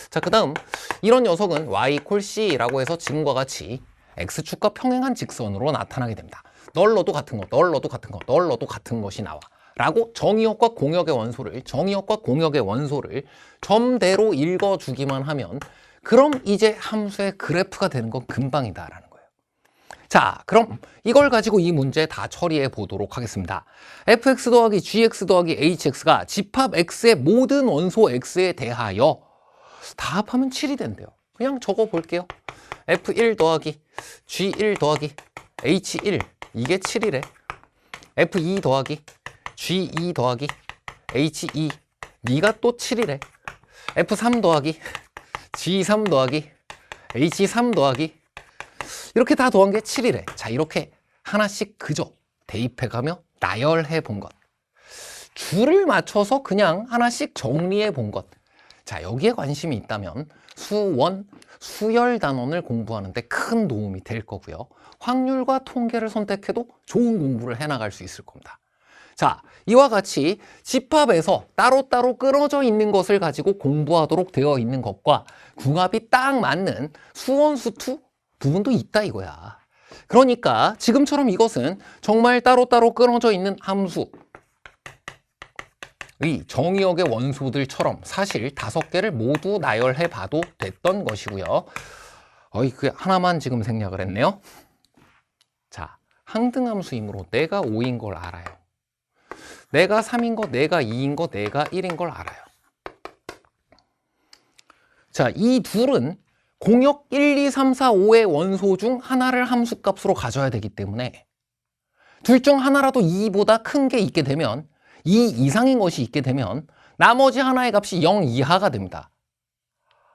자, 그 다음 이런 녀석은 y = c라고 해서 지금과 같이 x축과 평행한 직선으로 나타나게 됩니다. 널 넣어도 같은 거, 널 넣어도 같은 거, 널 넣어도 같은 것이 나와. 라고 정의역과 공역의 원소를 점대로 읽어주기만 하면 그럼 이제 함수의 그래프가 되는 건 금방이다라는 거예요. 자, 그럼 이걸 가지고 이 문제 다 처리해 보도록 하겠습니다. fx 더하기 gx 더하기 hx가 집합 x의 모든 원소 x에 대하여 다 합하면 7이 된대요. 그냥 적어 볼게요. f1 더하기 g1 더하기 h1 이게 7이래. f2 더하기 g2 더하기 h2 네가 또 7이래. f3 더하기 g3 더하기 h3 더하기 이렇게 다 더한 게 7이래. 자, 이렇게 하나씩 그저 대입해가며 나열해 본 것. 줄을 맞춰서 그냥 하나씩 정리해 본 것. 자, 여기에 관심이 있다면 수원, 수열 단원을 공부하는데 큰 도움이 될 거고요. 확률과 통계를 선택해도 좋은 공부를 해나갈 수 있을 겁니다. 자, 이와 같이 집합에서 따로따로 끊어져 있는 것을 가지고 공부하도록 되어 있는 것과 궁합이 딱 맞는 수원수투 부분도 있다 이거야. 그러니까 지금처럼 이것은 정말 따로따로 끊어져 있는 함수의 정의역의 원소들처럼 사실 5개를 모두 나열해 봐도 됐던 것이고요. 그 하나만 지금 생략을 했네요. 자, 항등함수이므로 내가 5인 걸 알아요. 내가 3인 거, 내가 2인 거, 내가 1인 걸 알아요. 자, 이 둘은 공역 1, 2, 3, 4, 5의 원소 중 하나를 함수값으로 가져야 되기 때문에 둘 중 하나라도 2보다 큰 게 있게 되면 2 이상인 것이 있게 되면 나머지 하나의 값이 0 이하가 됩니다.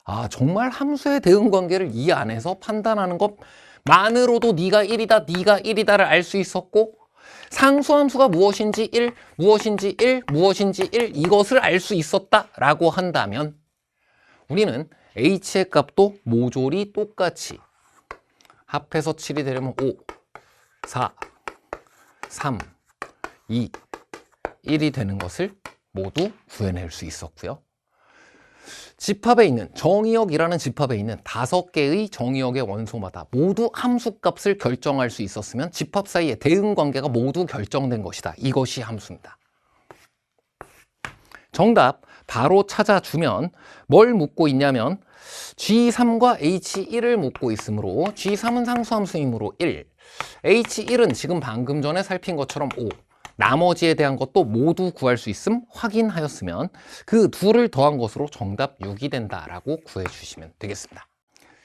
아, 정말 함수의 대응 관계를 이 안에서 판단하는 것만으로도 네가 1이다, 네가 1이다를 알 수 있었고 상수함수가 무엇인지 1, 무엇인지 1, 무엇인지 1 이것을 알 수 있었다라고 한다면 우리는 h의 값도 모조리 똑같이 합해서 7이 되려면 5, 4, 3, 2, 1이 되는 것을 모두 구해낼 수 있었고요. 집합에 있는 정의역이라는 집합에 있는 5개의 정의역의 원소마다 모두 함수값을 결정할 수 있었으면 집합 사이의 대응 관계가 모두 결정된 것이다. 이것이 함수입니다. 정답 바로 찾아주면 뭘 묻고 있냐면 G3과 H1을 묻고 있으므로 G3은 상수함수이므로 1, H1은 지금 방금 전에 살핀 것처럼 5, 나머지에 대한 것도 모두 구할 수 있음 확인하였으면 그 둘을 더한 것으로 정답 6이 된다라고 구해주시면 되겠습니다.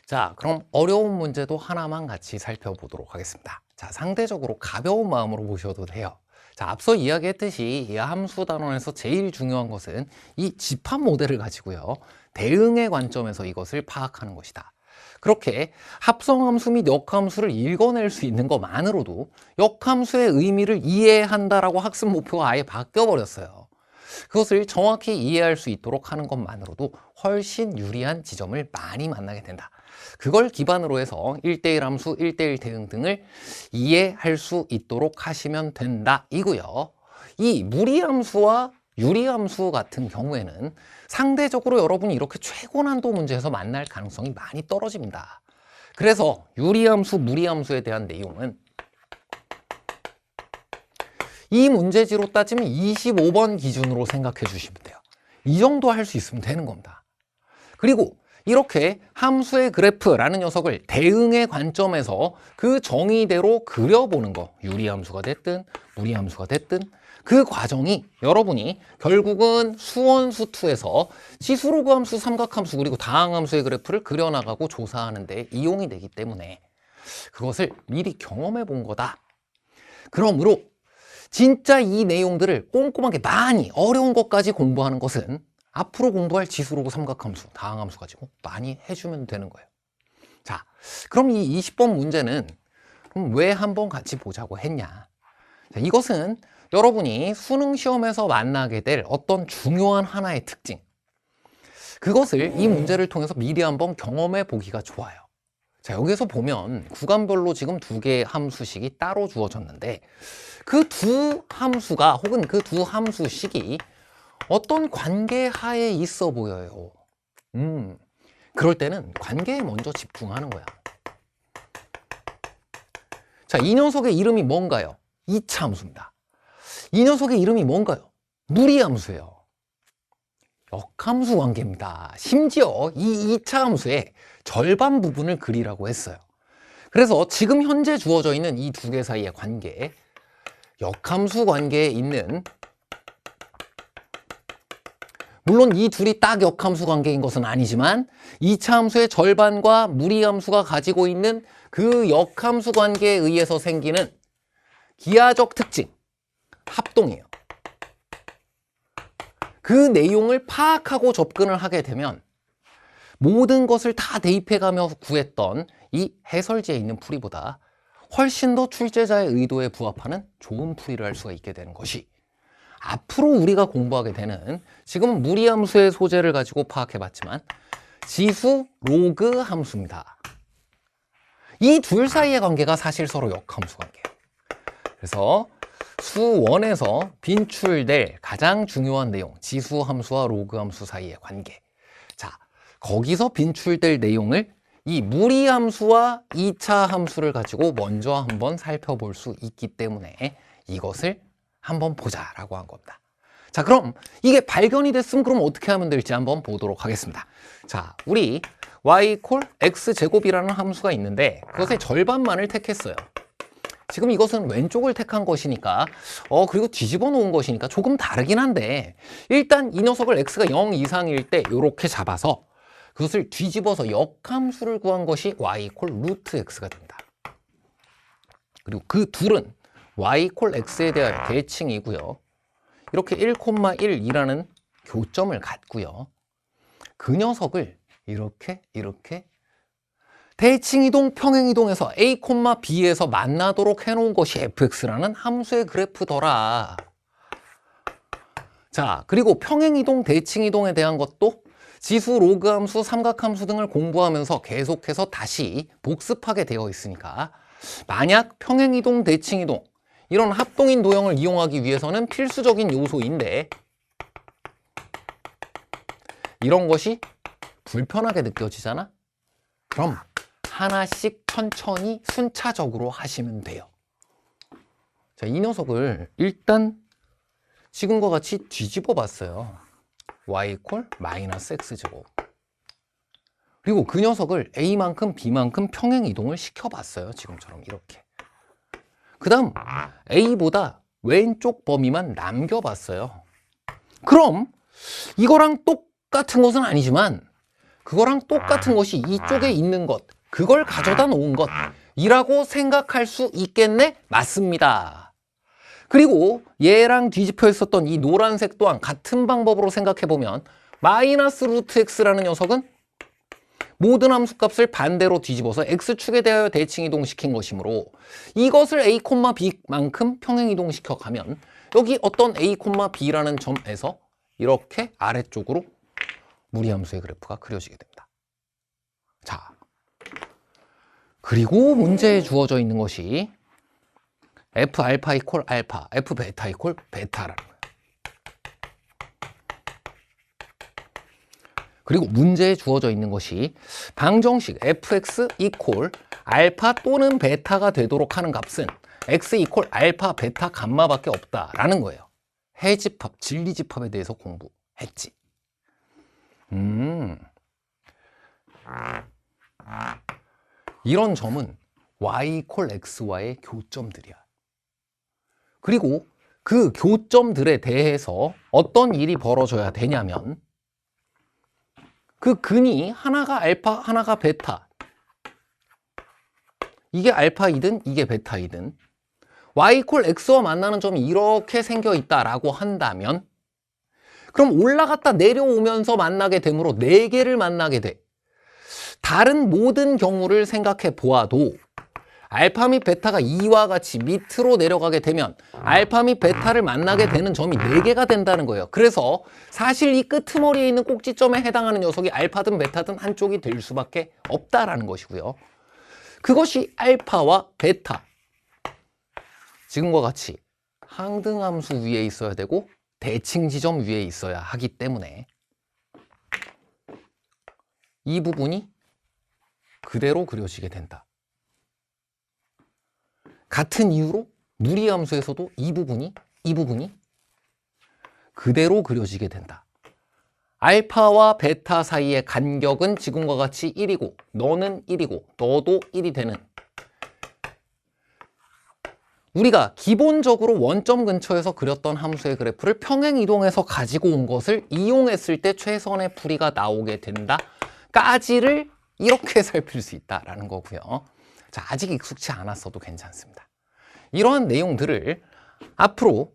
자, 그럼 어려운 문제도 하나만 같이 살펴보도록 하겠습니다. 자, 상대적으로 가벼운 마음으로 보셔도 돼요. 자, 앞서 이야기했듯이 이 함수 단원에서 제일 중요한 것은 이 집합 모델을 가지고요. 대응의 관점에서 이것을 파악하는 것이다. 그렇게 합성함수 및 역함수를 읽어낼 수 있는 것만으로도 역함수의 의미를 이해한다라고 학습 목표가 아예 바뀌어버렸어요. 그것을 정확히 이해할 수 있도록 하는 것만으로도 훨씬 유리한 지점을 많이 만나게 된다. 그걸 기반으로 해서 1대1 함수, 1대1 대응 등을 이해할 수 있도록 하시면 된다 이고요. 이 무리함수와 유리함수 같은 경우에는 상대적으로 여러분이 이렇게 최고난도 문제에서 만날 가능성이 많이 떨어집니다. 그래서 유리함수, 무리함수에 대한 내용은 이 문제지로 따지면 25번 기준으로 생각해 주시면 돼요. 이 정도 할 수 있으면 되는 겁니다. 그리고 이렇게 함수의 그래프라는 녀석을 대응의 관점에서 그 정의대로 그려보는 거, 유리함수가 됐든 무리함수가 됐든 그 과정이 여러분이 결국은 수원수투에서 지수로그함수, 삼각함수 그리고 다항함수의 그래프를 그려나가고 조사하는 데 이용이 되기 때문에 그것을 미리 경험해 본 거다. 그러므로 진짜 이 내용들을 꼼꼼하게 많이 어려운 것까지 공부하는 것은 앞으로 공부할 지수로그, 삼각함수, 다항함수 가지고 많이 해주면 되는 거예요. 자, 그럼 이 20번 문제는 그럼 왜 한번 같이 보자고 했냐? 자, 이것은 여러분이 수능 시험에서 만나게 될 어떤 중요한 하나의 특징, 그것을 이 문제를 통해서 미리 한번 경험해 보기가 좋아요. 자, 여기서 보면 구간별로 지금 2개의 함수식이 따로 주어졌는데 그 두 함수가 혹은 그 두 함수식이 어떤 관계 하에 있어 보여요. 그럴 때는 관계에 먼저 집중하는 거야. 자, 이 녀석의 이름이 뭔가요? 2차 함수입니다. 이 녀석의 이름이 뭔가요? 무리함수예요. 역함수 관계입니다. 심지어 이 2차 함수의 절반 부분을 그리라고 했어요. 그래서 지금 현재 주어져 있는 이 두 개 사이의 관계, 역함수 관계에 있는, 물론 이 둘이 딱 역함수 관계인 것은 아니지만 2차 함수의 절반과 무리함수가 가지고 있는 그 역함수 관계에 의해서 생기는 기하적 특징, 합동이에요. 그 내용을 파악하고 접근을 하게 되면 모든 것을 다 대입해가며 구했던 이 해설지에 있는 풀이보다 훨씬 더 출제자의 의도에 부합하는 좋은 풀이를 할 수가 있게 되는 것이 앞으로 우리가 공부하게 되는, 지금은 무리함수의 소재를 가지고 파악해봤지만 지수 로그 함수입니다. 이 둘 사이의 관계가 사실 서로 역함수 관계예요. 그래서 수1에서 빈출될 가장 중요한 내용, 지수 함수와 로그 함수 사이의 관계. 자, 거기서 빈출될 내용을 이 무리함수와 2차 함수를 가지고 먼저 한번 살펴볼 수 있기 때문에 이것을 한번 보자라고 한 겁니다. 자, 그럼 이게 발견이 됐으면 그럼 어떻게 하면 될지 한번 보도록 하겠습니다. 자, 우리 y = x제곱이라는 함수가 있는데 그것의 절반만을 택했어요. 지금 이것은 왼쪽을 택한 것이니까 그리고 뒤집어 놓은 것이니까 조금 다르긴 한데, 일단 이 녀석을 x가 0 이상일 때 이렇게 잡아서 그것을 뒤집어서 역함수를 구한 것이 y = x가 됩니다. 그리고 그 둘은 y = x에 대한 대칭이고요. 이렇게 1,1이라는 교점을 갖고요. 그 녀석을 이렇게 대칭이동, 평행이동에서 a, b에서 만나도록 해놓은 것이 fx라는 함수의 그래프더라. 자, 그리고 평행이동, 대칭이동에 대한 것도 지수, 로그 함수, 삼각함수 등을 공부하면서 계속해서 다시 복습하게 되어 있으니까 만약 평행이동, 대칭이동 이런 합동인 도형을 이용하기 위해서는 필수적인 요소인데 이런 것이 불편하게 느껴지잖아? 그럼 하나씩 천천히 순차적으로 하시면 돼요. 자, 이 녀석을 일단 지금과 같이 뒤집어 봤어요. y = -x제곱. 그리고 그 녀석을 a만큼 b만큼 평행이동을 시켜봤어요. 지금처럼 이렇게. 그 다음 a보다 왼쪽 범위만 남겨봤어요. 그럼 이거랑 똑같은 것은 아니지만 그거랑 똑같은 것이 이쪽에 있는 것, 그걸 가져다 놓은 것이라고 생각할 수 있겠네? 맞습니다. 그리고 얘랑 뒤집혀 있었던 이 노란색 또한 같은 방법으로 생각해보면 -√x라는 녀석은 모든 함수값을 반대로 뒤집어서 x축에 대하여 대칭이동시킨 것이므로 이것을 a, b만큼 평행이동시켜 가면 여기 어떤 a, b라는 점에서 이렇게 아래쪽으로 무리함수의 그래프가 그려지게 됩니다. 자, 그리고 문제에 주어져 있는 것이 fα = 알파, fβ = 베타라는 거예요. 그리고 문제에 주어져 있는 것이 방정식 fx = 알파 또는 베타가 되도록 하는 값은 x = 알파, 베타, 감마밖에 없다라는 거예요. 해집합, 진리집합에 대해서 공부했지. 이런 점은 y = x와의 교점들이야. 그리고 그 교점들에 대해서 어떤 일이 벌어져야 되냐면 그 근이 하나가 알파, 하나가 베타, 이게 알파이든 이게 베타이든 y = x와 만나는 점이 이렇게 생겨 있다라고 한다면 그럼 올라갔다 내려오면서 만나게 되므로 4개를 만나게 돼. 다른 모든 경우를 생각해 보아도 알파 및 베타가 이와 같이 밑으로 내려가게 되면 알파 및 베타를 만나게 되는 점이 4개가 된다는 거예요. 그래서 사실 이 끄트머리에 있는 꼭지점에 해당하는 녀석이 알파든 베타든 한쪽이 될 수밖에 없다라는 것이고요. 그것이 알파와 베타, 지금과 같이 항등함수 위에 있어야 되고 대칭 지점 위에 있어야 하기 때문에 이 부분이 그대로 그려지게 된다. 같은 이유로 무리함수에서도 이 부분이 이 부분이 그대로 그려지게 된다. 알파와 베타 사이의 간격은 지금과 같이 1이고 너는 1이고 너도 1이 되는, 우리가 기본적으로 원점 근처에서 그렸던 함수의 그래프를 평행이동해서 가지고 온 것을 이용했을 때 최선의 풀이가 나오게 된다까지를 이렇게 살필 수 있다라는 거고요. 자, 아직 익숙치 않았어도 괜찮습니다. 이러한 내용들을 앞으로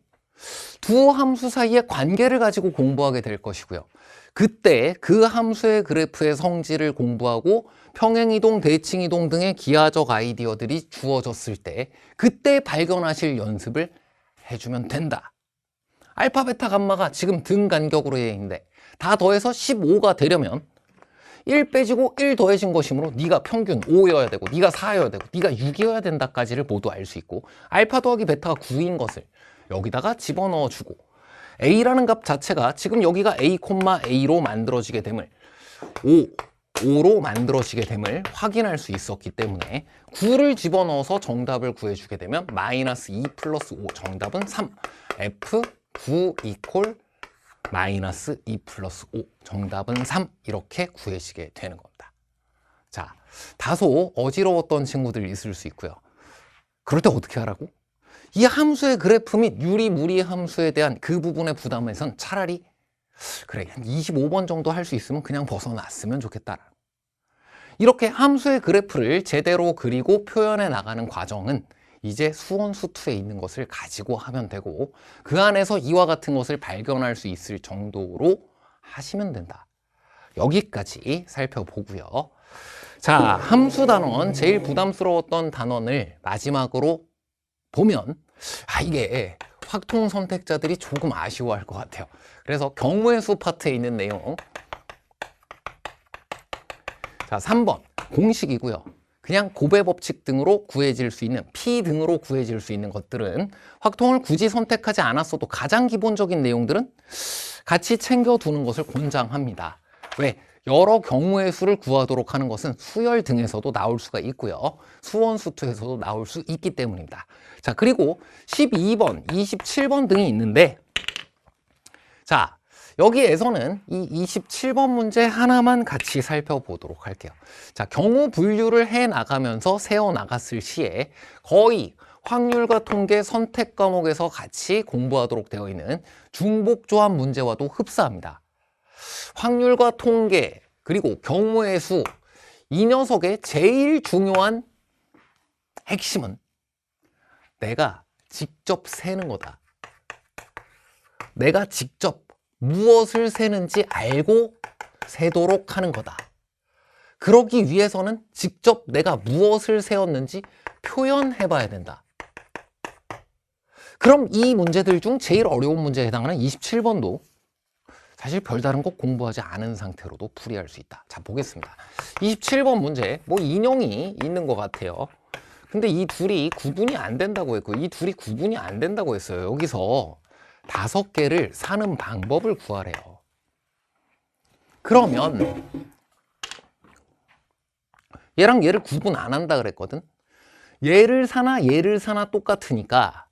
두 함수 사이의 관계를 가지고 공부하게 될 것이고요. 그때 그 함수의 그래프의 성질을 공부하고 평행이동, 대칭이동 등의 기하적 아이디어들이 주어졌을 때 그때 발견하실 연습을 해주면 된다. 알파, 베타, 감마가 지금 등 간격으로 되어 있는데 다 더해서 15가 되려면 1 빼지고 1 더해진 것이므로 네가 평균 5여야 되고 네가 4여야 되고 네가 6이어야 된다까지를 모두 알 수 있고, 알파 더하기 베타가 9인 것을 여기다가 집어넣어 주고 A라는 값 자체가 지금 여기가 A, A로 만들어지게 됨을 5로 만들어지게 됨을 확인할 수 있었기 때문에 9를 집어넣어서 정답을 구해주게 되면 마이너스 2 플러스 5, 정답은 3. F9 이퀄 마이너스 2 플러스 5, 정답은 3. 이렇게 구해지게 되는 겁니다. 자, 다소 어지러웠던 친구들 있을 수 있고요. 그럴 때 어떻게 하라고? 이 함수의 그래프 및 유리무리 함수에 대한 그 부분의 부담에선 차라리 그래, 한 25번 정도 할 수 있으면 그냥 벗어났으면 좋겠다. 이렇게 함수의 그래프를 제대로 그리고 표현해 나가는 과정은 이제 수원수투에 있는 것을 가지고 하면 되고 그 안에서 이와 같은 것을 발견할 수 있을 정도로 하시면 된다. 여기까지 살펴보고요. 자, 함수 단원, 제일 부담스러웠던 단원을 마지막으로 보면 이게 확통 선택자들이 조금 아쉬워할 것 같아요. 그래서 경우의 수 파트에 있는 내용, 자 3번 공식이고요. 그냥 곱의 법칙 등으로 구해질 수 있는, P 등으로 구해질 수 있는 것들은 확통을 굳이 선택하지 않았어도 가장 기본적인 내용들은 같이 챙겨두는 것을 권장합니다. 왜? 여러 경우의 수를 구하도록 하는 것은 수열 등에서도 나올 수가 있고요. 수원수투에서도 나올 수 있기 때문입니다. 자, 그리고 12번, 27번 등이 있는데, 자, 여기에서는 이 27번 문제 하나만 같이 살펴보도록 할게요. 자, 경우 분류를 해 나가면서 세워 나갔을 시에 거의 확률과 통계 선택 과목에서 같이 공부하도록 되어 있는 중복조합 문제와도 흡사합니다. 확률과 통계 그리고 경우의 수, 이 녀석의 제일 중요한 핵심은 내가 직접 세는 거다. 내가 직접 무엇을 세는지 알고 세도록 하는 거다. 그러기 위해서는 직접 내가 무엇을 세었는지 표현해 봐야 된다. 그럼 이 문제들 중 제일 어려운 문제에 해당하는 27번도 사실 별다른 거 공부하지 않은 상태로도 풀이할 수 있다. 자, 보겠습니다. 27번 문제, 뭐 인형이 있는 것 같아요. 근데 이 둘이 구분이 안 된다고 했고, 이 둘이 구분이 안 된다고 했어요. 여기서 5개를 사는 방법을 구하래요. 그러면 얘랑 얘를 구분 안 한다 그랬거든. 얘를 사나 얘를 사나 똑같으니까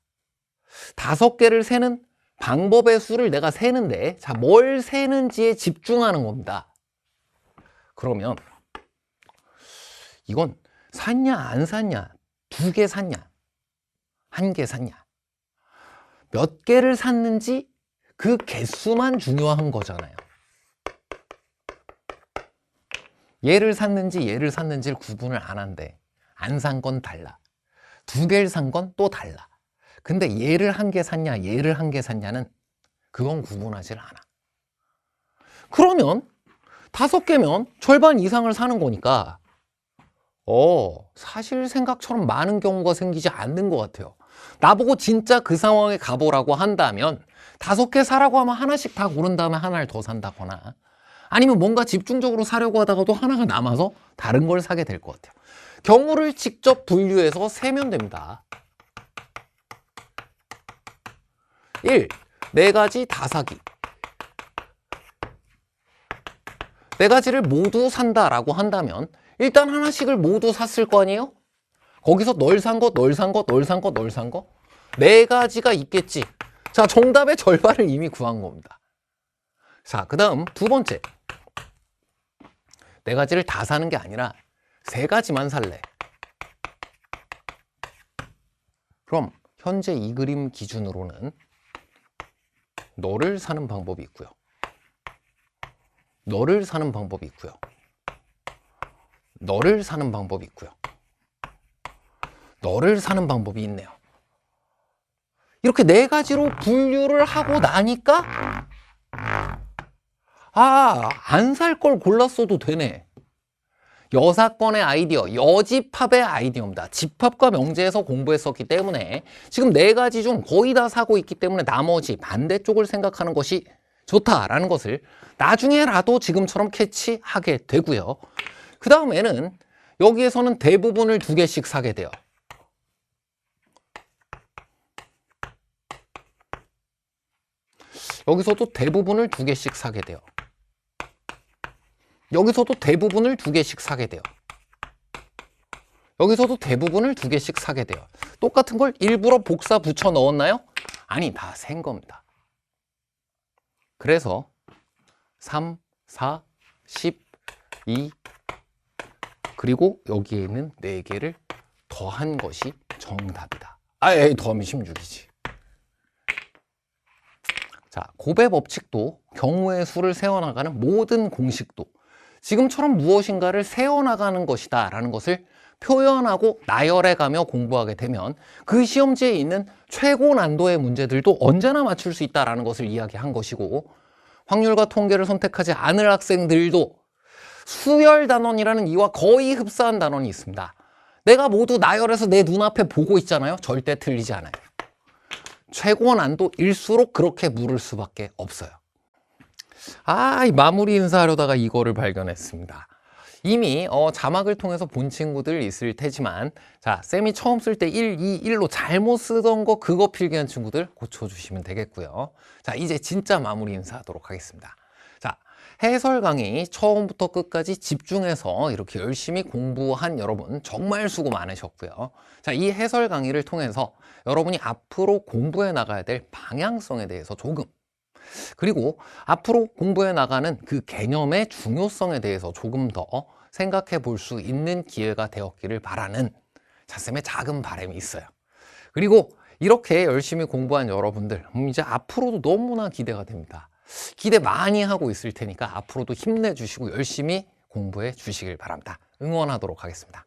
5개를 세는 방법의 수를 내가 세는데, 자, 뭘 세는지에 집중하는 겁니다. 그러면 이건 샀냐 안 샀냐, 2개 샀냐, 1개 샀냐, 몇 개를 샀는지 그 개수만 중요한 거잖아요. 얘를 샀는지 얘를 샀는지를 구분을 안 한대. 안 산 건 달라. 2개를 산 건 또 달라. 근데 얘를 1개 샀냐 얘를 1개 샀냐는 그건 구분하질 않아. 그러면 5개면 절반 이상을 사는 거니까 사실 생각처럼 많은 경우가 생기지 않는 것 같아요. 나보고 진짜 그 상황에 가보라고 한다면 5개 사라고 하면 하나씩 다 고른 다음에 하나를 더 산다거나, 아니면 뭔가 집중적으로 사려고 하다가도 하나가 남아서 다른 걸 사게 될 것 같아요. 경우를 직접 분류해서 세면 됩니다. 1. 4가지 다 사기. 4가지를 모두 산다라고 한다면 일단 하나씩을 모두 샀을 거 아니에요? 거기서 널 산 거, 널 산 거, 널 산 거, 널 산 거 4가지가 있겠지. 자, 정답의 절반을 이미 구한 겁니다. 자, 그 다음 두 번째. 네 가지를 다 사는 게 아니라 세 가지만 살래. 그럼 현재 이 그림 기준으로는 너를 사는 방법이 있고요. 너를 사는 방법이 있고요. 너를 사는 방법이 있고요. 너를 사는 방법이 있네요. 이렇게 네 가지로 분류를 하고 나니까 안 살 걸 골랐어도 되네. 여사건의 아이디어, 여집합의 아이디어입니다. 집합과 명제에서 공부했었기 때문에 지금 네 가지 중 거의 다 사고 있기 때문에 나머지 반대쪽을 생각하는 것이 좋다라는 것을 나중에라도 지금처럼 캐치하게 되고요. 그 다음에는 여기에서는 대부분을 두 개씩 사게 돼요. 여기서도 대부분을 두 개씩 사게 돼요. 여기서도 대부분을 두 개씩 사게 돼요. 여기서도 대부분을 두 개씩 사게 돼요. 똑같은 걸 일부러 복사 붙여 넣었나요? 아니, 다 센 겁니다. 그래서 3, 4, 10, 2 그리고 여기에 있는 4개를 더한 것이 정답이다. 더하면 16이지. 자, 곱의 법칙도 경우의 수를 세워나가는 모든 공식도 지금처럼 무엇인가를 세워나가는 것이다 라는 것을 표현하고 나열해가며 공부하게 되면 그 시험지에 있는 최고 난도의 문제들도 언제나 맞출 수 있다는 것을 이야기한 것이고, 확률과 통계를 선택하지 않을 학생들도 수열 단원이라는 이와 거의 흡사한 단원이 있습니다. 내가 모두 나열해서 내 눈앞에 보고 있잖아요. 절대 틀리지 않아요. 최고 난도일수록 그렇게 물을 수밖에 없어요. 이 마무리 인사하려다가 이거를 발견했습니다. 이미 자막을 통해서 본 친구들 있을 테지만, 자, 쌤이 처음 쓸 때 1, 2, 1로 잘못 쓰던 거 그거 필기한 친구들 고쳐주시면 되겠고요. 자, 이제 진짜 마무리 인사하도록 하겠습니다. 자, 해설 강의 처음부터 끝까지 집중해서 이렇게 열심히 공부한 여러분 정말 수고 많으셨고요. 자, 이 해설 강의를 통해서 여러분이 앞으로 공부해 나가야 될 방향성에 대해서 조금, 그리고 앞으로 공부해 나가는 그 개념의 중요성에 대해서 조금 더 생각해 볼 수 있는 기회가 되었기를 바라는 자쌤의 작은 바람이 있어요. 그리고 이렇게 열심히 공부한 여러분들, 이제 앞으로도 너무나 기대가 됩니다. 기대 많이 하고 있을 테니까 앞으로도 힘내주시고 열심히 공부해 주시길 바랍니다. 응원하도록 하겠습니다.